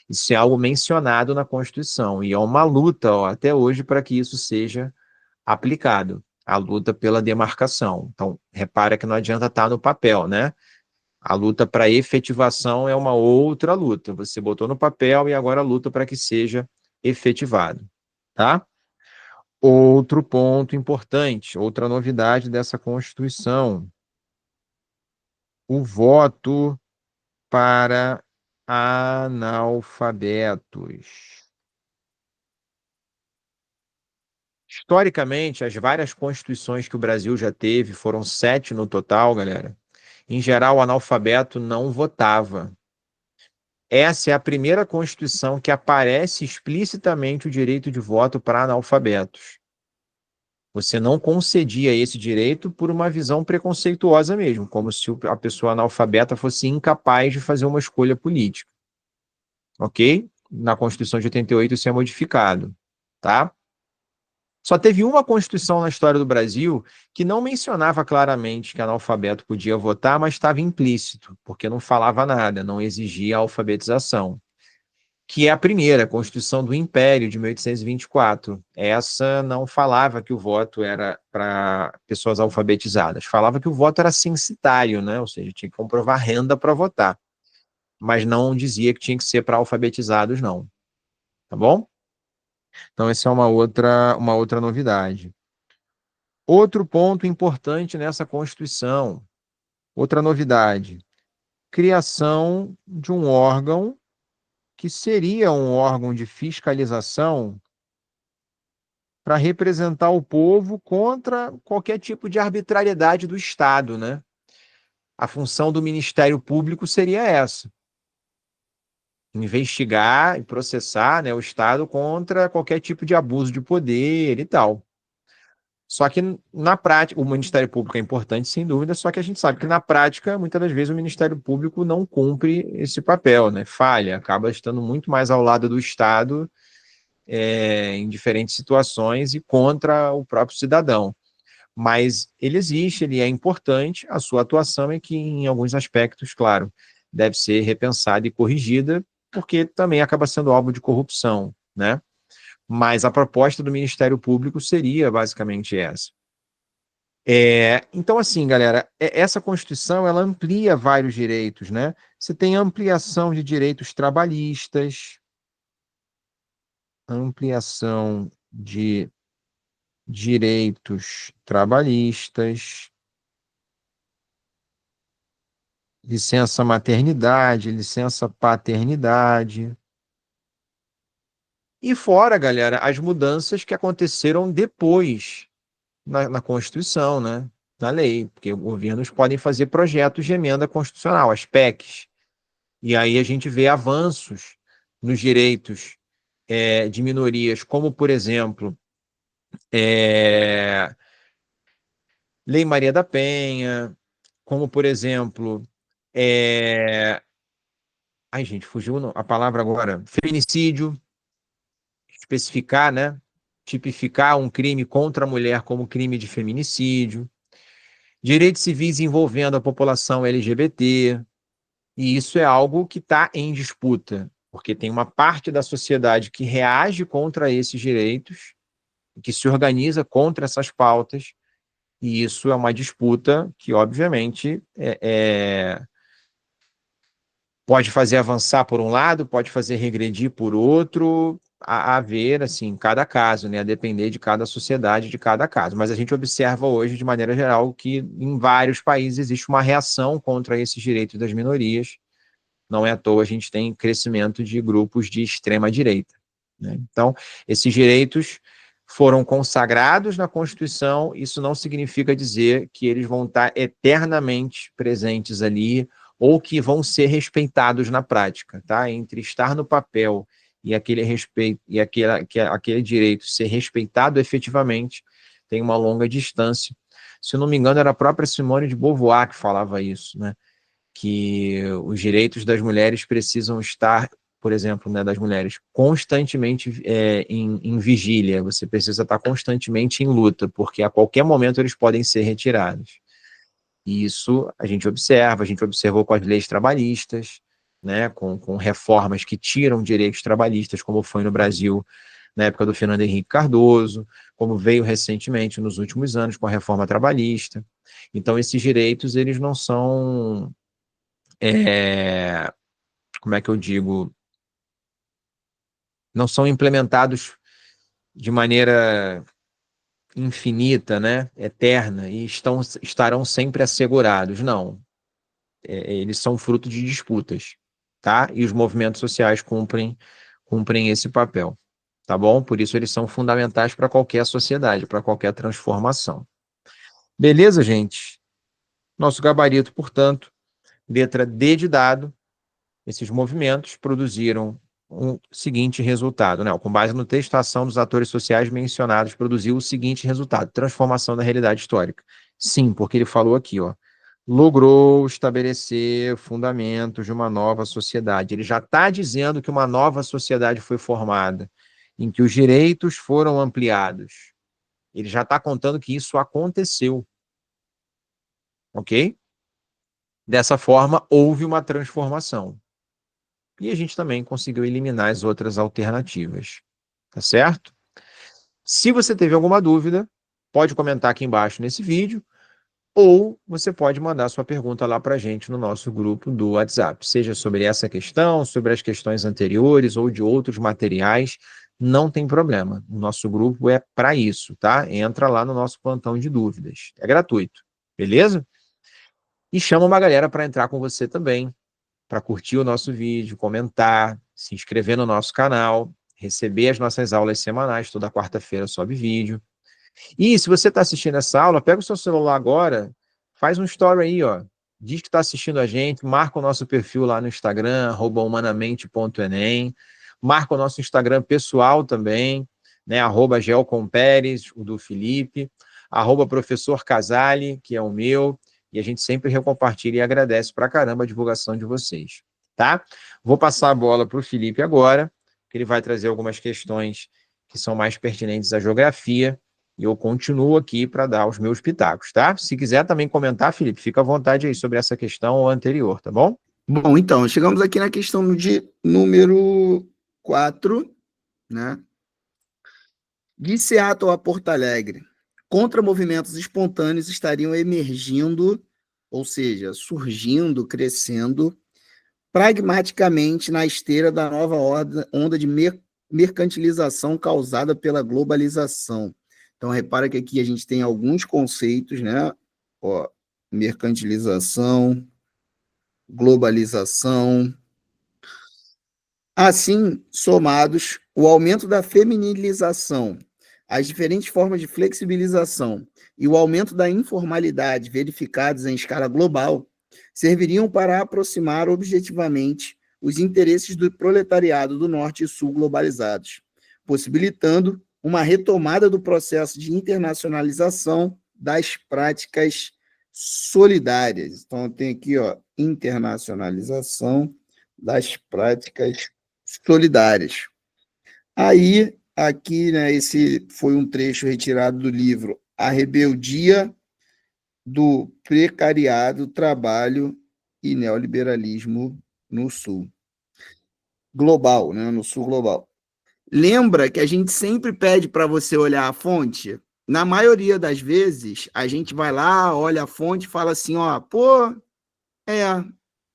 Isso é algo mencionado na Constituição e é uma luta, ó, até hoje para que isso seja aplicado, a luta pela demarcação. Então, repara que não adianta estar no papel, né? A luta para efetivação é uma outra luta. Você botou no papel e agora a luta para que seja efetivado, tá? Outro ponto importante, outra novidade dessa Constituição: o voto para analfabetos. Historicamente, as várias constituições que o Brasil já teve, foram 7 no total, galera. Em geral, o analfabeto não votava. Essa é a primeira Constituição que aparece explicitamente o direito de voto para analfabetos. Você não concedia esse direito por uma visão preconceituosa mesmo, como se a pessoa analfabeta fosse incapaz de fazer uma escolha política. Ok? Na Constituição de 88 isso é modificado, tá? Só teve uma Constituição na história do Brasil que não mencionava claramente que analfabeto podia votar, mas estava implícito, porque não falava nada, não exigia alfabetização, que é a primeira, a Constituição do Império, de 1824. Essa não falava que o voto era para pessoas alfabetizadas, falava que o voto era censitário, né? Ou seja, tinha que comprovar renda para votar, mas não dizia que tinha que ser para alfabetizados, não. Tá bom? Então, essa é uma outra novidade. Outro ponto importante nessa Constituição, outra novidade: criação de um órgão que seria um órgão de fiscalização para representar o povo contra qualquer tipo de arbitrariedade do Estado, né? A função do Ministério Público seria essa: investigar e processar, né, o Estado contra qualquer tipo de abuso de poder e tal. Só que na prática, o Ministério Público é importante, sem dúvida, só que a gente sabe que na prática, muitas das vezes, o Ministério Público não cumpre esse papel, né? Falha, acaba estando muito mais ao lado do Estado, em diferentes situações e contra o próprio cidadão. Mas ele existe, ele é importante, a sua atuação é que, em alguns aspectos, claro, deve ser repensada e corrigida, porque também acaba sendo alvo de corrupção, né? Mas a proposta do Ministério Público seria basicamente essa. Então, assim, galera, essa Constituição, ela amplia vários direitos, né? Você tem ampliação de direitos trabalhistas, ampliação de direitos trabalhistas, licença maternidade, licença paternidade. E fora, galera, as mudanças que aconteceram depois na Constituição, né? Na lei, porque governos podem fazer projetos de emenda constitucional, as PECs. E aí a gente vê avanços nos direitos de minorias, como, por exemplo, Lei Maria da Penha, como, por exemplo, ai, gente, fugiu a palavra agora, feminicídio, especificar, né? Tipificar um crime contra a mulher como crime de feminicídio, direitos civis envolvendo a população LGBT, e isso é algo que está em disputa, porque tem uma parte da sociedade que reage contra esses direitos, que se organiza contra essas pautas, e isso é uma disputa que, obviamente, pode fazer avançar por um lado, pode fazer regredir por outro, a ver, assim, cada caso, né, a depender de cada sociedade, de cada caso. Mas a gente observa hoje, de maneira geral, que em vários países existe uma reação contra esses direitos das minorias. Não é à toa a gente tem crescimento de grupos de extrema-direita, né? Então, esses direitos foram consagrados na Constituição, isso não significa dizer que eles vão estar eternamente presentes ali ou que vão ser respeitados na prática, tá? Entre estar no papel e aquele respeito e aquele direito ser respeitado efetivamente, tem uma longa distância. Se eu não me engano, era a própria Simone de Beauvoir que falava isso, né? Que os direitos das mulheres precisam estar, por exemplo, né, das mulheres, constantemente em vigília, você precisa estar constantemente em luta, porque a qualquer momento eles podem ser retirados. E isso a gente observou com as leis trabalhistas, né, com reformas que tiram direitos trabalhistas, como foi no Brasil na época do Fernando Henrique Cardoso, como veio recentemente nos últimos anos com a reforma trabalhista. Então, esses direitos, eles não são como é que eu digo, não são implementados de maneira infinita, né, eterna, e estarão sempre assegurados. Não, eles são fruto de disputas, tá? E os movimentos sociais cumprem esse papel, tá bom? Por isso eles são fundamentais para qualquer sociedade, para qualquer transformação. Beleza, gente? Nosso gabarito, portanto, letra D de dado. Esses movimentos produziram o seguinte resultado, né? Com base no texto, a ação dos atores sociais mencionados produziu o seguinte resultado: transformação da realidade histórica. Sim, porque ele falou aqui, ó, logrou estabelecer fundamentos de uma nova sociedade. Ele já está dizendo que uma nova sociedade foi formada, em que os direitos foram ampliados. Ele já está contando que isso aconteceu, ok? Dessa forma, houve uma transformação. E a gente também conseguiu eliminar as outras alternativas, tá certo? Se você teve alguma dúvida, pode comentar aqui embaixo nesse vídeo, ou você pode mandar sua pergunta lá para a gente no nosso grupo do WhatsApp, seja sobre essa questão, sobre as questões anteriores ou de outros materiais, não tem problema. O nosso grupo é para isso, tá? Entra lá no nosso plantão de dúvidas, é gratuito, beleza? E chama uma galera para entrar com você também, para curtir o nosso vídeo, comentar, se inscrever no nosso canal, receber as nossas aulas semanais, toda quarta-feira sobe vídeo. E se você está assistindo essa aula, pega o seu celular agora, faz um story aí, ó. Diz que está assistindo a gente, marca o nosso perfil lá no Instagram, @humanamente.enem, marca o nosso Instagram pessoal também, né, @gelcomperes, o do Felipe, @professor Casale, que é o meu, e a gente sempre recompartilha e agradece pra caramba a divulgação de vocês, tá? Vou passar a bola para o Felipe agora, que ele vai trazer algumas questões que são mais pertinentes à geografia, e eu continuo aqui para dar os meus pitacos, tá? Se quiser também comentar, Felipe, fica à vontade aí sobre essa questão ou anterior, tá bom? Bom, então, chegamos aqui na questão de número 4, né? De Seattle a Porto Alegre, contra-movimentos espontâneos estariam emergindo, ou seja, surgindo, crescendo, pragmaticamente na esteira da nova onda de mercantilização causada pela globalização. Então, repara que aqui a gente tem alguns conceitos, né? Ó, mercantilização, globalização. Assim, somados, o aumento da feminilização, as diferentes formas de flexibilização e o aumento da informalidade verificados em escala global serviriam para aproximar objetivamente os interesses do proletariado do Norte e Sul globalizados, possibilitando uma retomada do processo de internacionalização das práticas solidárias. Então, tem aqui, ó, internacionalização das práticas solidárias. Aí, aqui, né, esse foi um trecho retirado do livro A Rebeldia do Precariado, Trabalho e Neoliberalismo no Sul Global, né, no Sul Global. Lembra que a gente sempre pede para você olhar a fonte? Na maioria das vezes, a gente vai lá, olha a fonte e fala assim, ó, pô, é,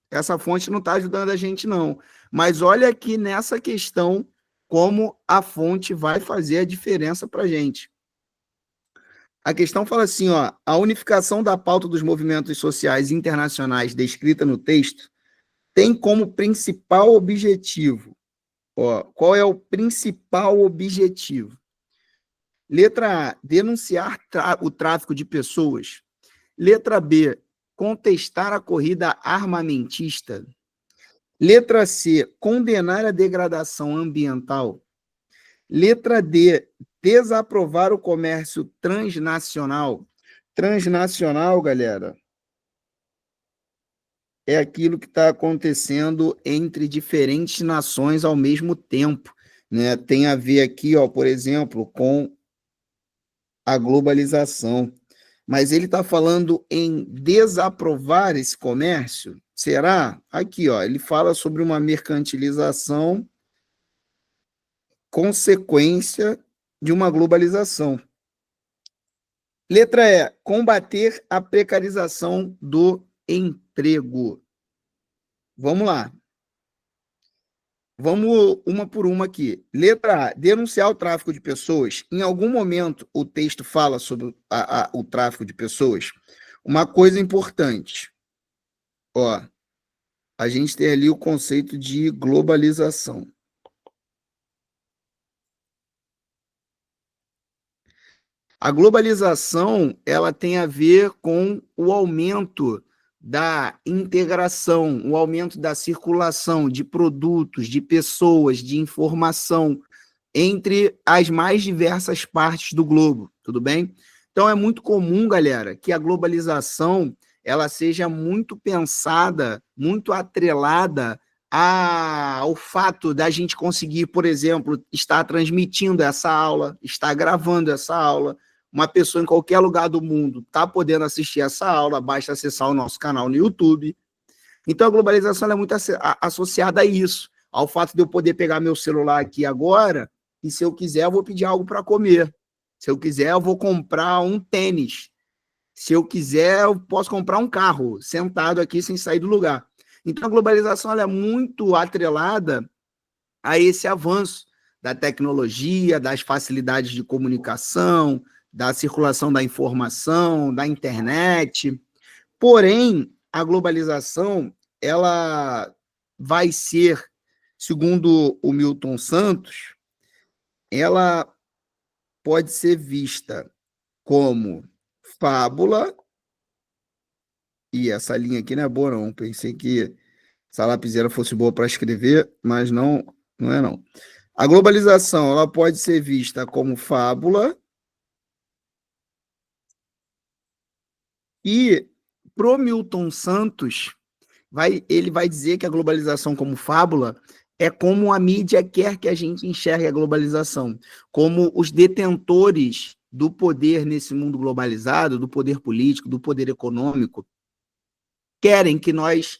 essa fonte não está ajudando a gente, não. Mas olha aqui nessa questão como a fonte vai fazer a diferença para a gente. A questão fala assim, ó, a unificação da pauta dos movimentos sociais internacionais descrita no texto tem como principal objetivo, ó, qual é o principal objetivo? Letra A, denunciar o tráfico de pessoas. Letra B, contestar a corrida armamentista. Letra C, condenar a degradação ambiental. Letra D, desaprovar o comércio transnacional. Transnacional, galera, é aquilo que está acontecendo entre diferentes nações ao mesmo tempo, né? Tem a ver aqui, ó, por exemplo, com a globalização. Mas ele está falando em desaprovar esse comércio? Será? Aqui, ó, ele fala sobre uma mercantilização consequência de uma globalização. Letra E, combater a precarização do emprego. Vamos lá. Vamos uma por uma aqui. Letra A, denunciar o tráfico de pessoas. Em algum momento o texto fala sobre o tráfico de pessoas. Uma coisa importante, ó, a gente tem ali o conceito de globalização. A globalização, ela tem a ver com o aumento da integração, o aumento da circulação de produtos, de pessoas, de informação entre as mais diversas partes do globo, tudo bem? Então é muito comum, galera, que a globalização ela seja muito pensada, muito atrelada ao fato da gente conseguir, por exemplo, estar transmitindo essa aula, estar gravando essa aula. Uma pessoa em qualquer lugar do mundo está podendo assistir essa aula, basta acessar o nosso canal no YouTube. Então, a globalização é muito associada a isso, ao fato de eu poder pegar meu celular aqui agora e, se eu quiser, eu vou pedir algo para comer. Se eu quiser, eu vou comprar um tênis. Se eu quiser, eu posso comprar um carro, sentado aqui sem sair do lugar. Então, a globalização ela é muito atrelada a esse avanço da tecnologia, das facilidades de comunicação, da circulação da informação, da internet. Porém, a globalização ela vai ser, segundo o Milton Santos, ela pode ser vista como fábula, e essa linha aqui não é boa não, pensei que essa lapiseira fosse boa para escrever, mas não, não é não. A globalização ela pode ser vista como fábula e pro Milton Santos ele vai dizer que a globalização como fábula é como a mídia quer que a gente enxergue a globalização, como os detentores do poder nesse mundo globalizado, do poder político, do poder econômico, querem que nós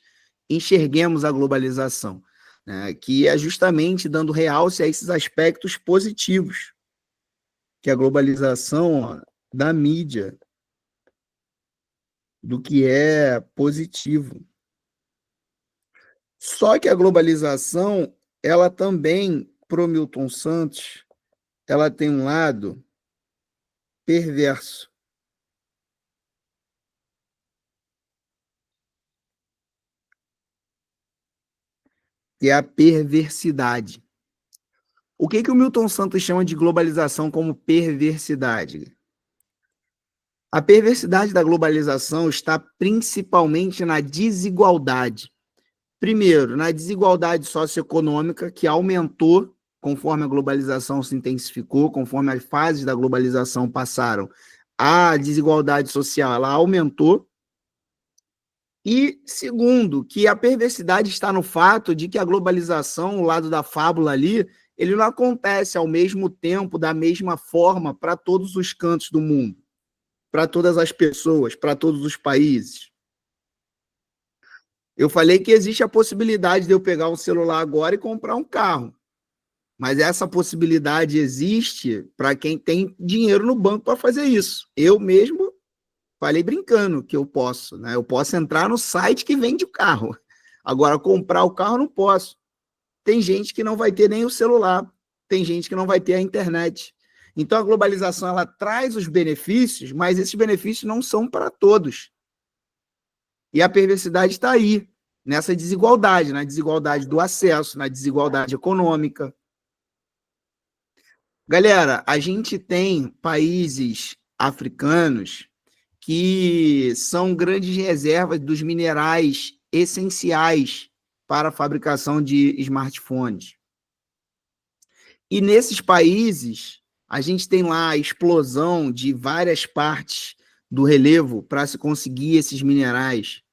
enxerguemos a globalização, né? Que é justamente dando realce a esses aspectos positivos que a globalização, ó, da mídia, do que é positivo. Só que a globalização, ela também, pro Milton Santos, ela tem um lado perverso. que é a perversidade. O que o Milton Santos chama de globalização como perversidade? A perversidade da globalização está principalmente na desigualdade. Primeiro, na desigualdade socioeconômica, que aumentou conforme a globalização se intensificou, conforme as fases da globalização passaram, a desigualdade social ela aumentou. E segundo, que a perversidade está no fato de que a globalização, o lado da fábula ali, ele não acontece ao mesmo tempo, da mesma forma, para todos os cantos do mundo, para todas as pessoas, para todos os países. Eu falei que existe a possibilidade de eu pegar um celular agora e comprar um carro. Mas essa possibilidade existe para quem tem dinheiro no banco para fazer isso. Eu mesmo falei brincando que eu posso, né? Eu posso entrar no site que vende o carro. Agora, comprar o carro eu não posso. Tem gente que não vai ter nem o celular. Tem gente que não vai ter a internet. Então, a globalização ela traz os benefícios, mas esses benefícios não são para todos. E a perversidade está aí, nessa desigualdade, na desigualdade do acesso, na desigualdade econômica. Galera, a gente tem países africanos que são grandes reservas dos minerais essenciais para a fabricação de smartphones. E nesses países, a gente tem lá a explosão de várias partes do relevo para se conseguir esses minerais.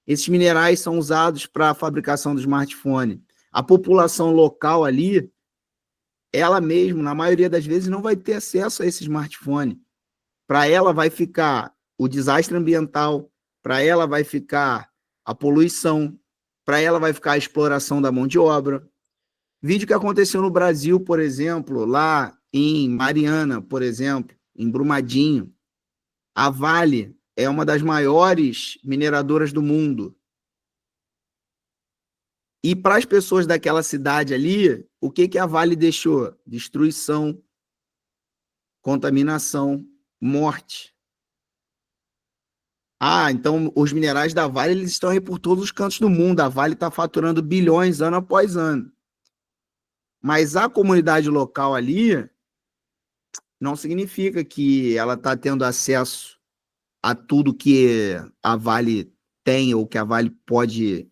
Esses minerais são usados para a fabricação do smartphone. A população local ali, ela mesma, na maioria das vezes, não vai ter acesso a esse smartphone. Para ela vai ficar o desastre ambiental, para ela vai ficar a poluição, para ela vai ficar a exploração da mão de obra. Vídeo que aconteceu no Brasil, por exemplo, lá em Mariana, por exemplo, em Brumadinho. A Vale é uma das maiores mineradoras do mundo. E para as pessoas daquela cidade ali, o que a Vale deixou? Destruição, contaminação, morte. Ah, então os minerais da Vale eles estão aí por todos os cantos do mundo. A Vale está faturando bilhões ano após ano. Mas a comunidade local ali não significa que ela está tendo acesso a tudo que a Vale tem ou que a Vale pode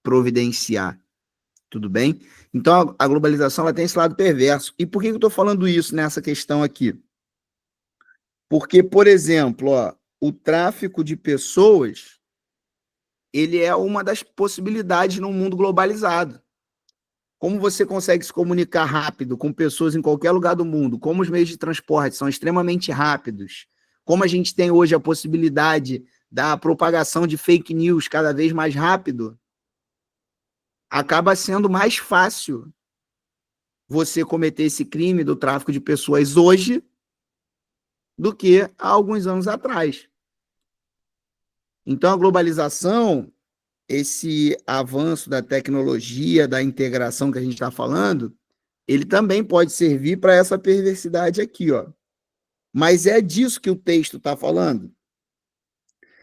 providenciar. Tudo bem? Então, a globalização ela tem esse lado perverso. E por que eu estou falando isso nessa questão aqui? Porque, por exemplo, o tráfico de pessoas ele é uma das possibilidades num mundo globalizado. Como você consegue se comunicar rápido com pessoas em qualquer lugar do mundo, como os meios de transporte são extremamente rápidos, como a gente tem hoje a possibilidade da propagação de fake news cada vez mais rápido, acaba sendo mais fácil você cometer esse crime do tráfico de pessoas hoje do que há alguns anos atrás. Então, a globalização, esse avanço da tecnologia, da integração que a gente está falando, ele também pode servir para essa perversidade aqui, ó. Mas é disso que o texto está falando.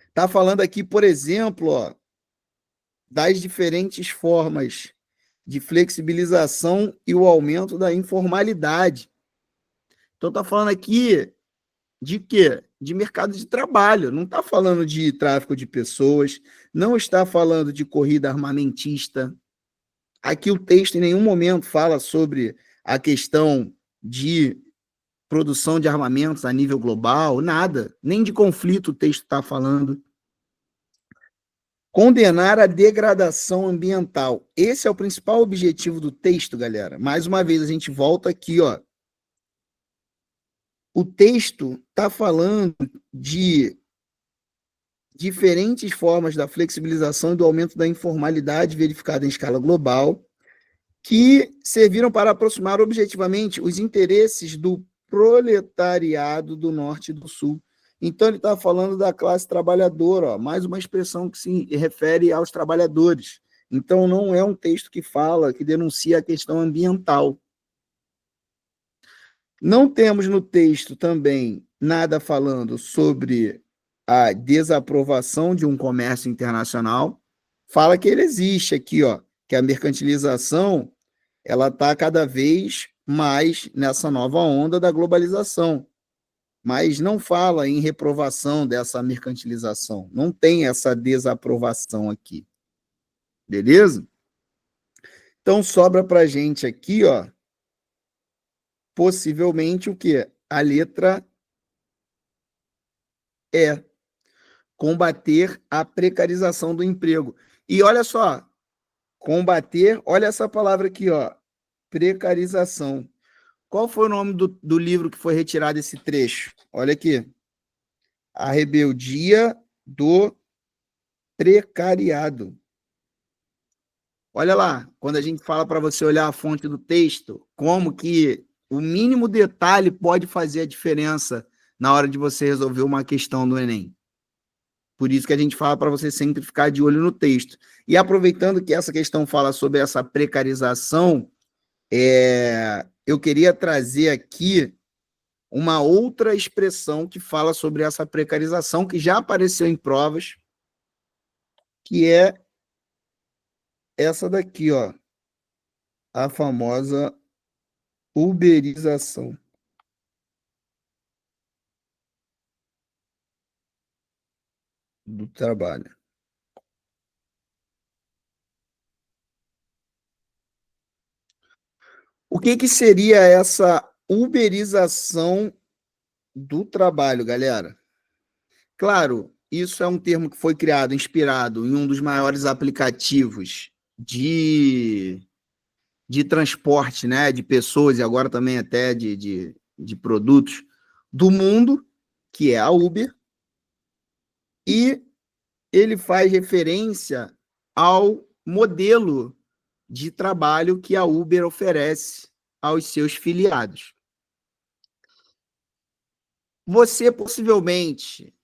Está falando aqui, por exemplo, ó, das diferentes formas de flexibilização e o aumento da informalidade. Então, está falando aqui de quê? De mercado de trabalho. Não está falando de tráfico de pessoas, não está falando de corrida armamentista. Aqui o texto em nenhum momento fala sobre a questão de produção de armamentos a nível global, nada. Nem de conflito o texto está falando. Condenar a degradação ambiental. Esse é o principal objetivo do texto, galera. Mais uma vez, a gente volta aqui, ó. O texto está falando de diferentes formas da flexibilização e do aumento da informalidade verificada em escala global, que serviram para aproximar objetivamente os interesses do proletariado do Norte e do Sul. Então, ele está falando da classe trabalhadora, ó, mais uma expressão que se refere aos trabalhadores. Então, não é um texto que fala, que denuncia a questão ambiental. Não temos no texto também nada falando sobre a desaprovação de um comércio internacional. Fala que ele existe aqui, ó. que a mercantilização ela está cada vez mais nessa nova onda da globalização, mas não fala em reprovação dessa mercantilização, não tem essa desaprovação aqui, beleza? Então sobra para a gente aqui, ó, possivelmente o quê? A letra E, combater a precarização do emprego. E olha só, combater, olha essa palavra aqui, ó, precarização. Qual foi o nome do livro que foi retirado esse trecho? Olha aqui. A Rebeldia do Precariado. Olha lá, quando a gente fala para você olhar a fonte do texto, como que o mínimo detalhe pode fazer a diferença na hora de você resolver uma questão do Enem. Por isso que a gente fala para você sempre ficar de olho no texto. E aproveitando que essa questão fala sobre essa precarização, eu queria trazer aqui uma outra expressão que fala sobre essa precarização, que já apareceu em provas, que é essa daqui, ó, a famosa uberização do trabalho. O que seria essa uberização do trabalho, galera? Claro, isso é um termo que foi criado, inspirado em um dos maiores aplicativos de transporte, né, de pessoas e agora também até de produtos do mundo, que é a Uber, e ele faz referência ao modelo de trabalho que a Uber oferece aos seus filiados. Você possivelmente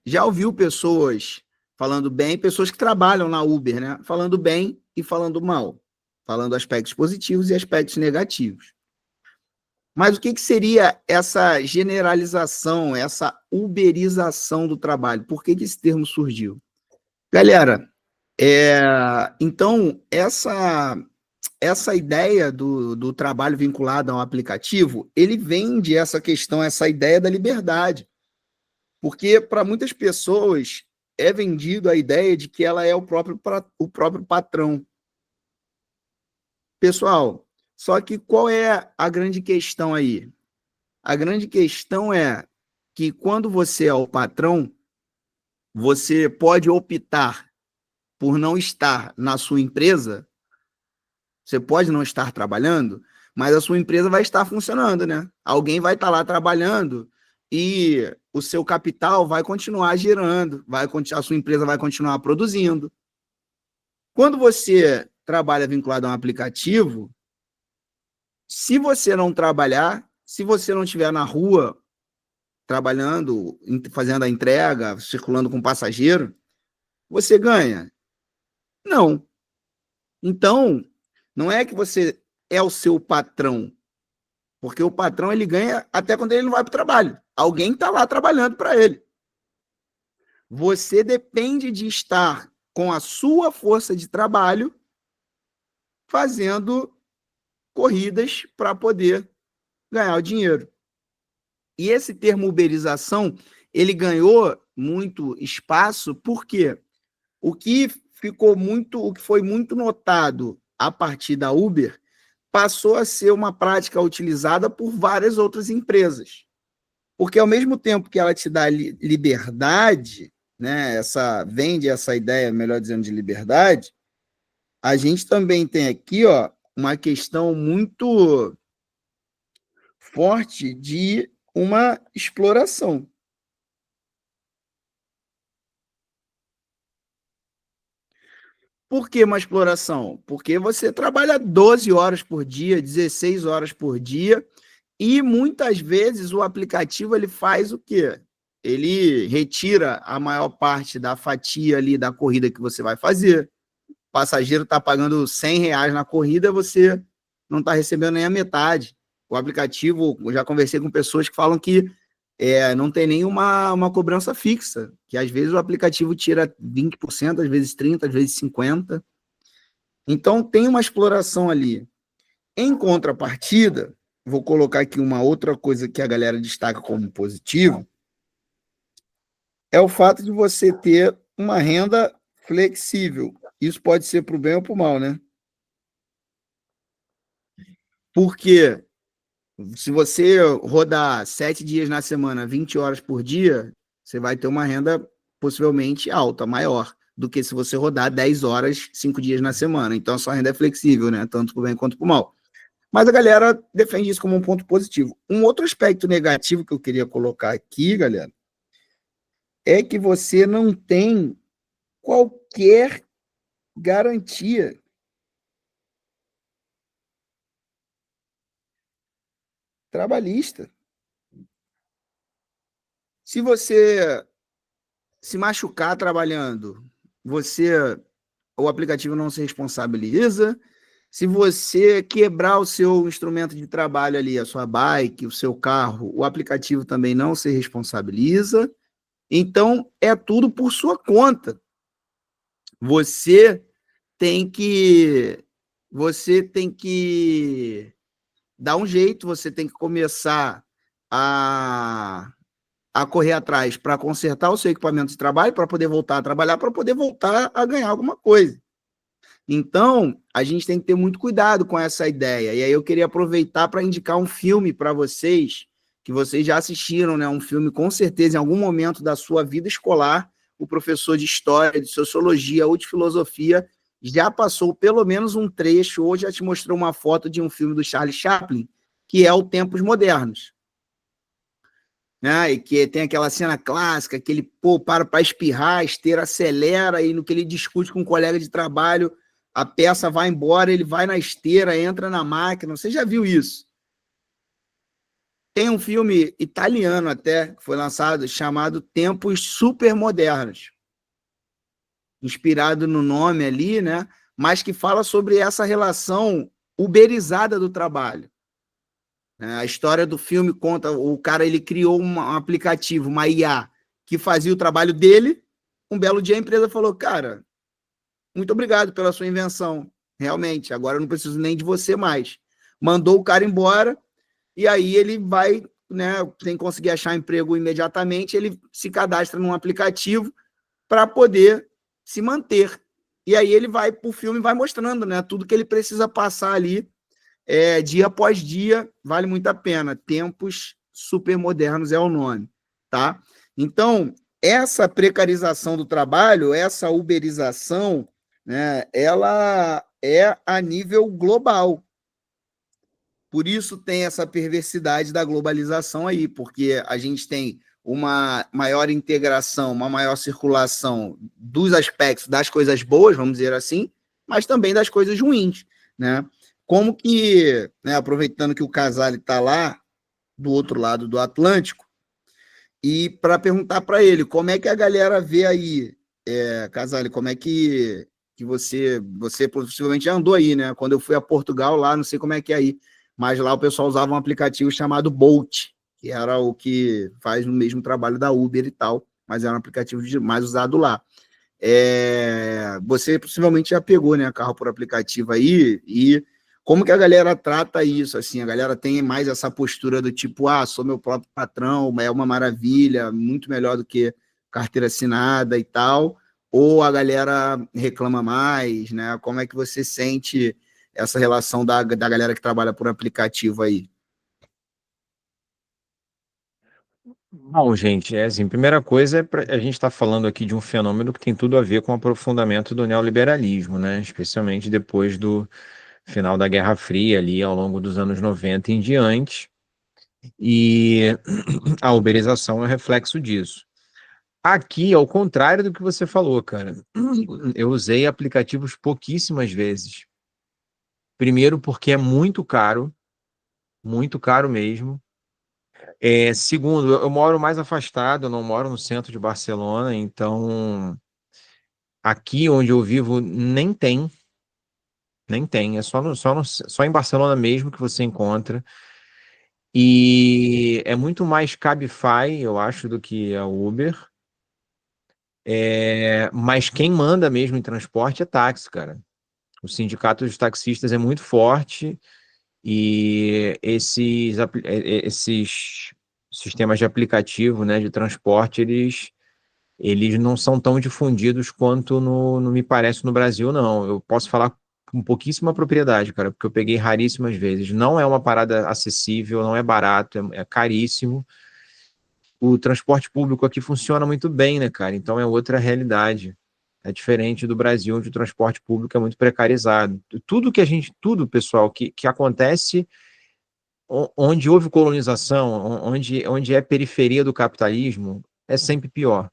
já ouviu pessoas falando bem, pessoas que trabalham na Uber, né? Falando bem e falando mal, falando aspectos positivos e aspectos negativos. Mas o que seria essa generalização, essa uberização do trabalho? Por que esse termo surgiu? Galera, então, essa ideia do trabalho vinculado a um aplicativo, ele vende essa questão, essa ideia da liberdade. Porque, para muitas pessoas, é vendido a ideia de que ela é o próprio patrão. Pessoal, só que qual é a grande questão aí? A grande questão é que quando você é o patrão, você pode optar por não estar na sua empresa, você pode não estar trabalhando, mas a sua empresa vai estar funcionando, né? Alguém vai estar lá trabalhando e o seu capital vai continuar girando, a sua empresa vai continuar produzindo. Quando você trabalha vinculado a um aplicativo, se você não trabalhar, se você não estiver na rua trabalhando, fazendo a entrega, circulando com passageiro, você ganha? Não. Então, não é que você é o seu patrão, porque o patrão ele ganha até quando ele não vai para o trabalho. Alguém está lá trabalhando para ele. Você depende de estar com a sua força de trabalho fazendo corridas para poder ganhar o dinheiro. E esse termo uberização, ele ganhou muito espaço porque o que foi muito notado a partir da Uber passou a ser uma prática utilizada por várias outras empresas. Porque ao mesmo tempo que ela te dá liberdade, né, vende essa ideia, melhor dizendo, de liberdade, a gente também tem aqui, ó, uma questão muito forte de uma exploração. Por que uma exploração? Porque você trabalha 12 horas por dia, 16 horas por dia, e muitas vezes o aplicativo ele faz o quê? Ele retira a maior parte da fatia ali da corrida que você vai fazer. O passageiro está pagando R$100 na corrida, você não está recebendo nem a metade. O aplicativo, eu já conversei com pessoas que falam que não tem nenhuma cobrança fixa, que às vezes o aplicativo tira 20%, às vezes 30%, às vezes 50%. Então, tem uma exploração ali. Em contrapartida, vou colocar aqui uma outra coisa que a galera destaca como positivo, é o fato de você ter uma renda flexível. Isso pode ser para o bem ou para o mal, né? Porque se você rodar 7 dias na semana, 20 horas por dia, você vai ter uma renda possivelmente alta, maior, do que se você rodar 10 horas, 5 dias na semana. Então, a sua renda é flexível, né? Tanto para o bem quanto para o mal. Mas a galera defende isso como um ponto positivo. Um outro aspecto negativo que eu queria colocar aqui, galera, é que você não tem qualquer garantia trabalhista. Se você se machucar trabalhando, o aplicativo não se responsabiliza. Se você quebrar o seu instrumento de trabalho ali, a sua bike, o seu carro, o aplicativo também não se responsabiliza. Então, é tudo por sua conta. Você tem que você tem que dar um jeito, você tem que começar a correr atrás para consertar o seu equipamento de trabalho, para poder voltar a trabalhar, para poder voltar a ganhar alguma coisa. Então, a gente tem que ter muito cuidado com essa ideia. E aí eu queria aproveitar para indicar um filme para vocês, que vocês já assistiram, né? Um filme, com certeza, em algum momento da sua vida escolar, o professor de História, de Sociologia ou de Filosofia já passou pelo menos um trecho, ou já te mostrou uma foto de um filme do Charlie Chaplin, que é o Tempos Modernos. Né? E que tem aquela cena clássica, que ele para espirrar, a esteira acelera, e no que ele discute com um colega de trabalho, a peça vai embora, ele vai na esteira, entra na máquina. Você já viu isso? Tem um filme italiano até, que foi lançado, chamado Tempos Supermodernos, inspirado no nome ali, né? Mas que fala sobre essa relação uberizada do trabalho. A história do filme conta, o cara ele criou um aplicativo, uma IA, que fazia o trabalho dele. Um belo dia a empresa falou, cara, muito obrigado pela sua invenção, realmente, agora eu não preciso nem de você mais. Mandou o cara embora, e aí ele vai, né, sem conseguir achar emprego imediatamente, ele se cadastra num aplicativo para poder se manter. E aí ele vai para o filme e vai mostrando, né, tudo que ele precisa passar ali, dia após dia, vale muito a pena. Tempos Supermodernos é o nome, tá? Então, essa precarização do trabalho, essa uberização, né, ela é a nível global. Por isso tem essa perversidade da globalização aí, porque a gente tem uma maior integração, uma maior circulação dos aspectos das coisas boas, vamos dizer assim, mas também das coisas ruins, né? Como que, né, aproveitando que o Casale está lá do outro lado do Atlântico, e para perguntar para ele como é que a galera vê aí, Casale, como é que você possivelmente já andou aí, né? Quando eu fui a Portugal lá, não sei como é que é aí, mas lá o pessoal usava um aplicativo chamado Bolt, que era o que faz o mesmo trabalho da Uber e tal, mas era um aplicativo mais usado lá. Você possivelmente já pegou, né, carro por aplicativo aí, e como que a galera trata isso? Assim, a galera tem mais essa postura do tipo, sou meu próprio patrão, é uma maravilha, muito melhor do que carteira assinada e tal, ou a galera reclama mais, né? Como é que você sente essa relação da galera que trabalha por aplicativo aí? Bom, gente, assim, primeira coisa a gente está falando aqui de um fenômeno que tem tudo a ver com o aprofundamento do neoliberalismo, né? Especialmente depois do final da Guerra Fria, ali ao longo dos anos 90 em diante, e a uberização é reflexo disso. Aqui, ao contrário do que você falou, cara, eu usei aplicativos pouquíssimas vezes. Primeiro, porque é muito caro mesmo. Segundo, eu moro mais afastado, eu não moro no centro de Barcelona, então aqui onde eu vivo nem tem, é só em Barcelona mesmo que você encontra. E é muito mais Cabify, eu acho, do que a Uber. Mas quem manda mesmo em transporte é táxi, cara. O sindicato dos taxistas é muito forte e esses sistemas de aplicativo, né, de transporte, eles não são tão difundidos quanto me parece no Brasil, não. Eu posso falar com pouquíssima propriedade, cara, porque eu peguei raríssimas vezes. Não é uma parada acessível, não é barato, é caríssimo. O transporte público aqui funciona muito bem, né, cara? Então é outra realidade. É diferente do Brasil, onde o transporte público é muito precarizado. Tudo, pessoal, que acontece onde houve colonização, onde é periferia do capitalismo, é sempre pior.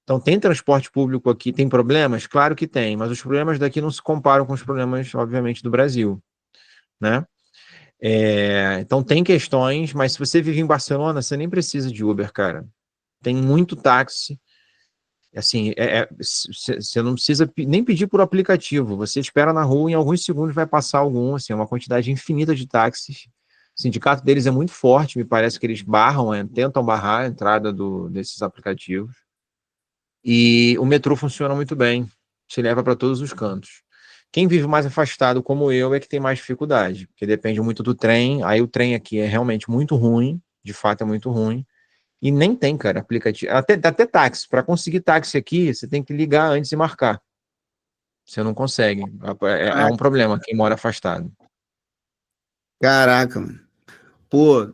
Então, tem transporte público aqui, tem problemas? Claro que tem, mas os problemas daqui não se comparam com os problemas, obviamente, do Brasil, né? Então, tem questões, mas se você vive em Barcelona, você nem precisa de Uber, cara. Tem muito táxi, assim, você não precisa nem pedir por aplicativo, você espera na rua, em alguns segundos vai passar algum, assim, é uma quantidade infinita de táxis. O sindicato deles é muito forte, me parece que eles tentam barrar a entrada desses aplicativos. E o metrô funciona muito bem, te leva para todos os cantos. Quem vive mais afastado, como eu, é que tem mais dificuldade, porque depende muito do trem. Aí o trem aqui é realmente muito ruim, de fato é muito ruim. E nem tem, cara, aplicativo. Até táxi. Para conseguir táxi aqui, você tem que ligar antes e marcar. Você não consegue. É um problema quem mora afastado. Caraca, mano. Pô,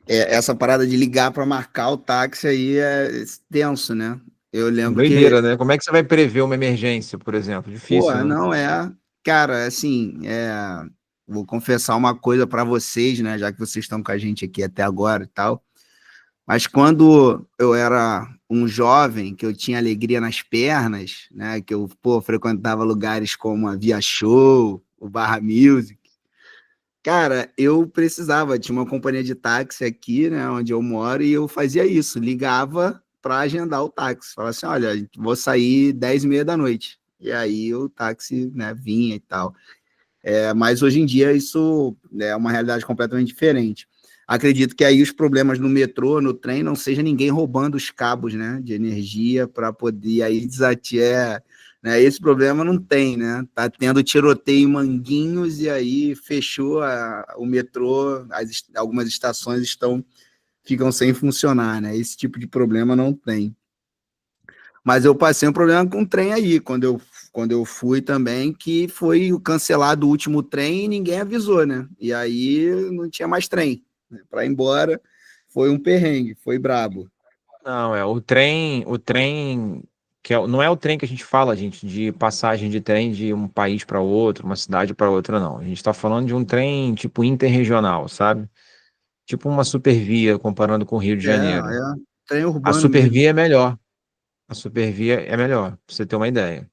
essa parada de ligar para marcar o táxi aí é tenso, né? Eu lembro que, Doideira, né? Como é que você vai prever uma emergência, por exemplo? pô, Difícil, né? não é. Cara, assim, vou confessar uma coisa para vocês, né? Já que vocês estão com a gente aqui até agora e tal. Mas quando eu era um jovem, que eu tinha alegria nas pernas, né? Que eu, pô, frequentava lugares como a Via Show, o Barra Music. Cara, eu precisava, tinha uma companhia de táxi aqui, né, onde eu moro, e eu fazia isso, ligava para agendar o táxi. Falava assim, olha, vou sair 10h30 da noite. E aí o táxi, né, vinha e tal. Mas hoje em dia isso é uma realidade completamente diferente. Acredito que aí os problemas no metrô, no trem, não seja ninguém roubando os cabos, né, de energia para poder aí desatiar, né? Esse problema não tem, né? Tá tendo tiroteio em Manguinhos e aí fechou o metrô, algumas estações ficam sem funcionar, né? Esse tipo de problema não tem. Mas eu passei um problema com o trem aí, quando eu fui também, que foi cancelado o último trem e ninguém avisou, né? E aí não tinha mais trem, né? Para ir embora foi um perrengue, foi brabo. Não, o trem não é o trem que a gente fala, gente, de passagem de trem de um país para outro, uma cidade para outra, não. A gente está falando de um trem tipo interregional, sabe? Tipo uma supervia, comparando com o Rio de Janeiro. Trem A urbano mesmo. supervia é melhor. A supervia é melhor, pra você ter uma ideia.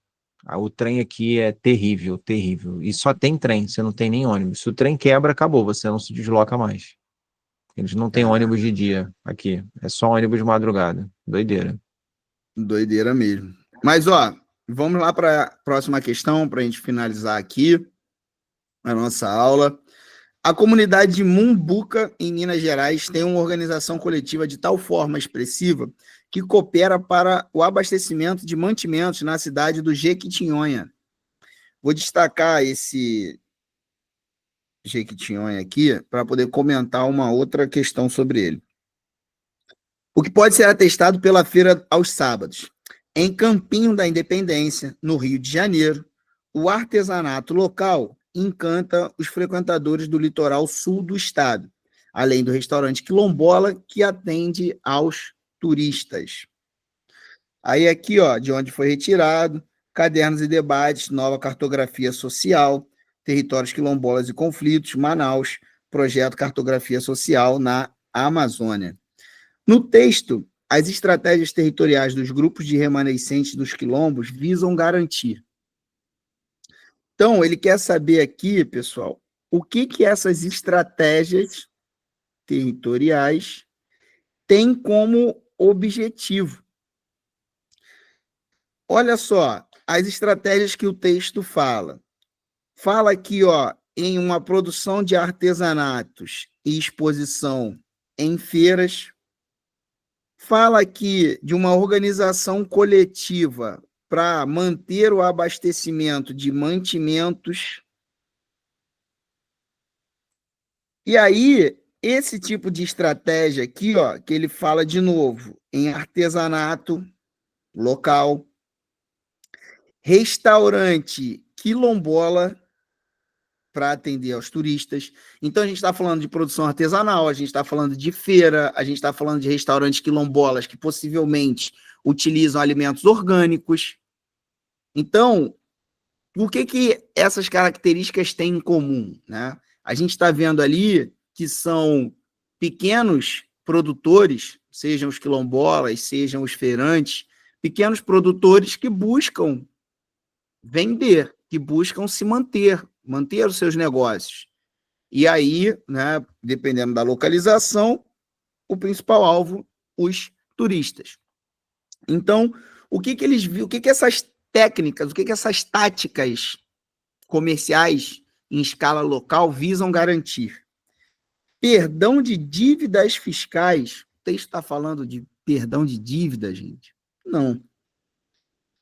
O trem aqui é terrível, terrível. E só tem trem, você não tem nem ônibus. Se o trem quebra, acabou, você não se desloca mais. Eles não têm Cara, ônibus de dia aqui. É só ônibus de madrugada. Doideira. doideira mesmo. Mas, ó, vamos lá para a próxima questão, para a gente finalizar aqui a nossa aula. A comunidade de Mumbuca, em Minas Gerais, tem uma organização coletiva de tal forma expressiva que coopera para o abastecimento de mantimentos na cidade do Jequitinhonha. Vou destacar esse Jequitinhonha aqui para poder comentar uma outra questão sobre ele. O que pode ser atestado pela feira aos sábados. Em Campinho da Independência, no Rio de Janeiro, o artesanato local encanta os frequentadores do litoral sul do estado, além do restaurante Quilombola, que atende aos turistas. Aí aqui, ó, de onde foi retirado, cadernos e debates, nova cartografia social, territórios quilombolas e conflitos, Manaus, projeto Cartografia Social na Amazônia. No texto, as estratégias territoriais dos grupos de remanescentes dos quilombos visam garantir. Então, ele quer saber aqui, pessoal, o que essas estratégias territoriais têm como objetivo. Olha só, as estratégias que o texto fala. Fala aqui, ó, em uma produção de artesanatos e exposição em feiras. Fala aqui de uma organização coletiva para manter o abastecimento de mantimentos. E aí, esse tipo de estratégia aqui, ó, que ele fala de novo em artesanato local, restaurante quilombola para atender aos turistas. Então, a gente está falando de produção artesanal, a gente está falando de feira, a gente está falando de restaurantes quilombolas que possivelmente utilizam alimentos orgânicos. Então, por que essas características têm em comum, né? A gente está vendo ali que são pequenos produtores, sejam os quilombolas, sejam os feirantes, pequenos produtores que buscam vender, que buscam se manter os seus negócios. E aí, né, dependendo da localização, o principal alvo, os turistas. Então, o que essas técnicas, o que essas táticas comerciais em escala local visam garantir? Perdão de dívidas fiscais. O texto está falando de perdão de dívida, gente? Não.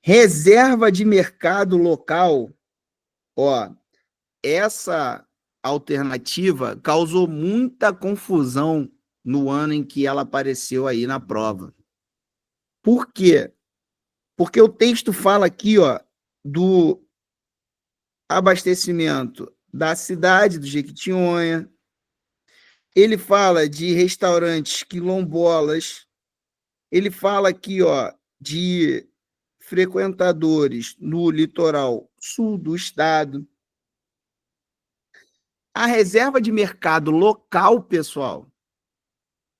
Reserva de mercado local. Ó, essa alternativa causou muita confusão no ano em que ela apareceu aí na prova. Por quê? Porque o texto fala aqui, ó, do abastecimento da cidade do Jequitinhonha. Ele fala de restaurantes quilombolas. Ele fala aqui, ó, de frequentadores no litoral sul do estado. A reserva de mercado local, pessoal,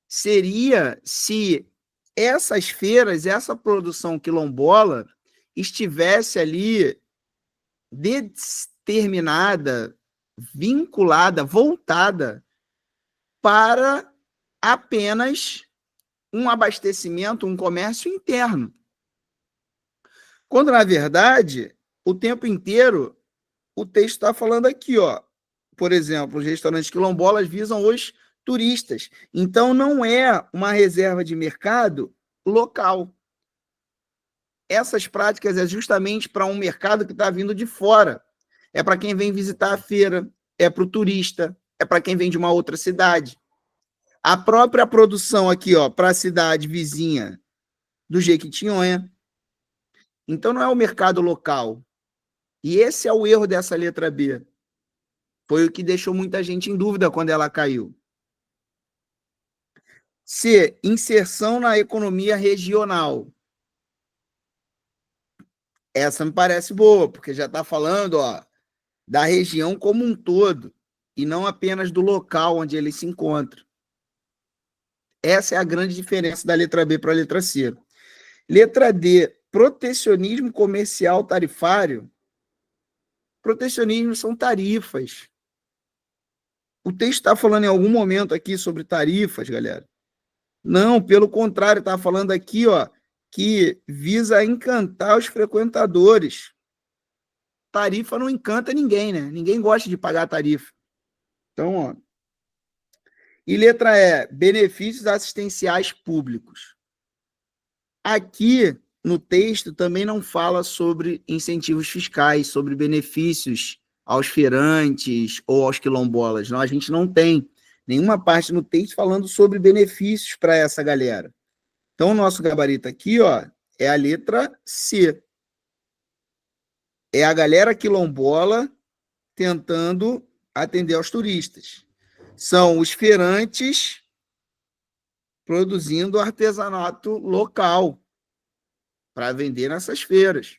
seria se essas feiras, essa produção quilombola estivesse ali determinada, vinculada, voltada para apenas um abastecimento, um comércio interno. Quando, na verdade, o tempo inteiro, o texto está falando aqui, ó. Por exemplo, os restaurantes quilombolas visam os turistas. Então, não é uma reserva de mercado local. Essas práticas é justamente para um mercado que está vindo de fora. É para quem vem visitar a feira, é para o turista, é para quem vem de uma outra cidade. A própria produção aqui, ó, para a cidade vizinha do Jequitinhonha. Então, não é o mercado local. E esse é o erro dessa letra B. Foi o que deixou muita gente em dúvida quando ela caiu. C. Inserção na economia regional. Essa me parece boa, porque já está falando, ó, da região como um todo, e não apenas do local onde ele se encontra. Essa é a grande diferença da letra B para a letra C. Letra D, protecionismo comercial tarifário. Protecionismo são tarifas. O texto está falando em algum momento aqui sobre tarifas, galera. Não, pelo contrário, está falando aqui, ó, que visa encantar os frequentadores. Tarifa não encanta ninguém, né? Ninguém gosta de pagar tarifa. Então, ó. E letra E, benefícios assistenciais públicos. Aqui no texto também não fala sobre incentivos fiscais, sobre benefícios aos feirantes ou aos quilombolas. Não, a gente não tem nenhuma parte no texto falando sobre benefícios para essa galera. Então, o nosso gabarito aqui, ó, é a letra C. É a galera quilombola tentando atender aos turistas. São os feirantes produzindo artesanato local para vender nessas feiras.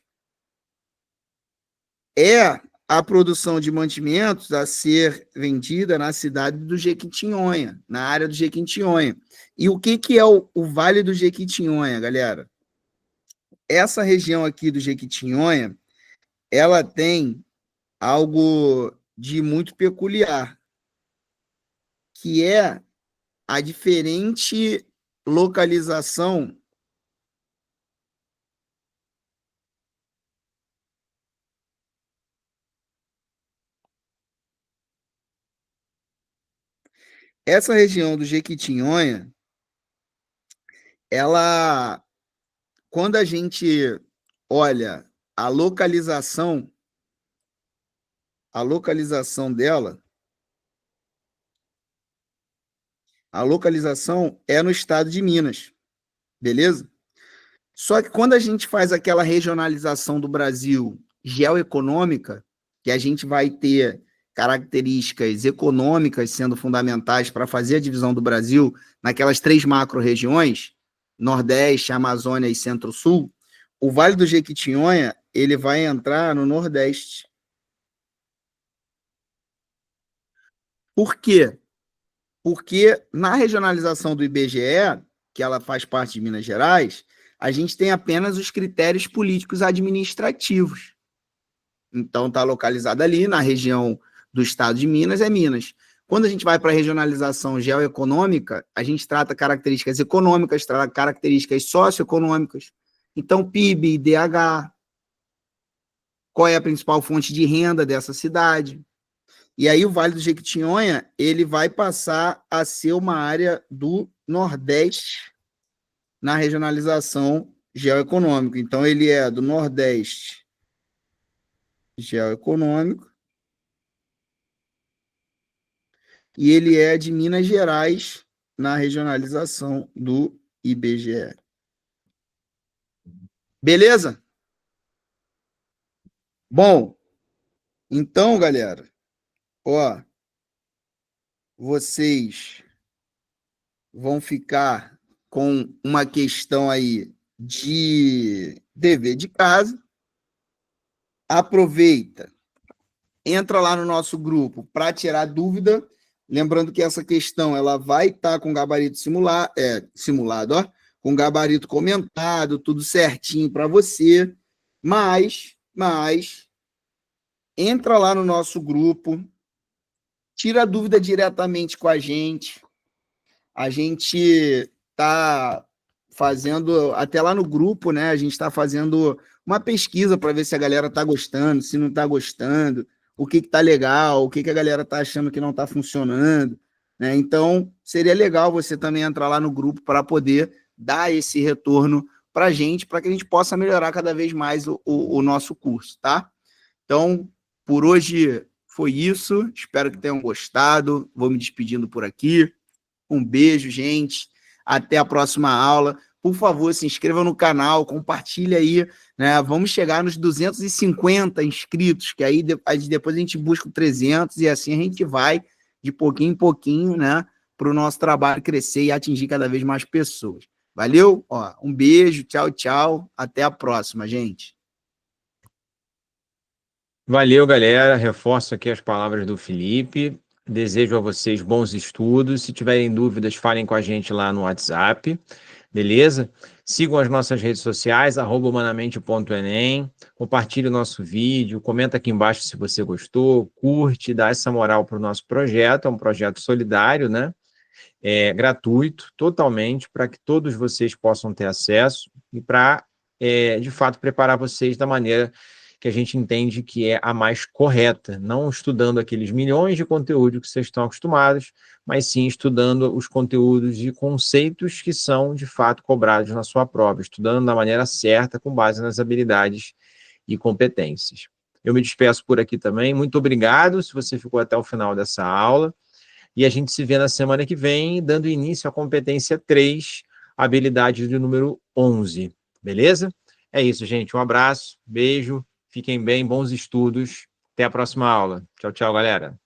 É a produção de mantimentos a ser vendida na cidade do Jequitinhonha, na área do Jequitinhonha. E o que é o Vale do Jequitinhonha, galera? Essa região aqui do Jequitinhonha, ela tem algo de muito peculiar, que é a diferente localização essa região do Jequitinhonha, ela, quando a gente olha, a localização dela, a localização é no estado de Minas, beleza? Só que quando a gente faz aquela regionalização do Brasil geoeconômica, que a gente vai ter características econômicas sendo fundamentais para fazer a divisão do Brasil naquelas 3 macro-regiões, Nordeste, Amazônia e Centro-Sul, o Vale do Jequitinhonha ele vai entrar no Nordeste. Por quê? Porque na regionalização do IBGE, que ela faz parte de Minas Gerais, a gente tem apenas os critérios políticos administrativos. Então, está localizado ali na região do estado de Minas, é Minas. Quando a gente vai para a regionalização geoeconômica, a gente trata características econômicas, trata características socioeconômicas. Então, PIB, IDH, qual é a principal fonte de renda dessa cidade. E aí o Vale do Jequitinhonha, ele vai passar a ser uma área do Nordeste na regionalização geoeconômica. Então, ele é do Nordeste geoeconômico e ele é de Minas Gerais na regionalização do IBGE. Beleza? Bom, então, galera, ó, vocês vão ficar com uma questão aí de dever de casa. Aproveita, entra lá no nosso grupo para tirar dúvida. Lembrando que essa questão ela vai estar com gabarito simulado, ó, com gabarito comentado, tudo certinho para você. Mas entra lá no nosso grupo, tira a dúvida diretamente com a gente. A gente está fazendo, até lá no grupo, né? A gente está fazendo uma pesquisa para ver se a galera está gostando, se não está gostando, o que está legal, o que a galera está achando que não está funcionando, né? Então, seria legal você também entrar lá no grupo para poder dar esse retorno para a gente, para que a gente possa melhorar cada vez mais o nosso curso, tá? Então, por hoje foi isso. Espero que tenham gostado. Vou me despedindo por aqui. Um beijo, gente. Até a próxima aula. Por favor, se inscreva no canal, compartilha aí, né? Vamos chegar nos 250 inscritos, que aí depois a gente busca o 300 e assim a gente vai de pouquinho em pouquinho, né? Para o nosso trabalho crescer e atingir cada vez mais pessoas. Valeu? Ó, um beijo, tchau, tchau. Até a próxima, gente. Valeu, galera. Reforço aqui as palavras do Felipe. Desejo a vocês bons estudos. Se tiverem dúvidas, falem com a gente lá no WhatsApp, beleza? Sigam as nossas redes sociais, @humanamente.enem. Compartilhe o nosso vídeo, comenta aqui embaixo se você gostou, curte, dá essa moral para o nosso projeto. É um projeto solidário, né? É gratuito, totalmente, para que todos vocês possam ter acesso e para, de fato, preparar vocês da maneira que a gente entende que é a mais correta, não estudando aqueles milhões de conteúdos que vocês estão acostumados, mas sim estudando os conteúdos de conceitos que são, de fato, cobrados na sua prova, estudando da maneira certa, com base nas habilidades e competências. Eu me despeço por aqui também. Muito obrigado se você ficou até o final dessa aula. E a gente se vê na semana que vem, dando início à competência 3, habilidade do número 11. Beleza? É isso, gente. Um abraço, beijo. Fiquem bem, bons estudos. Até a próxima aula. Tchau, tchau, galera.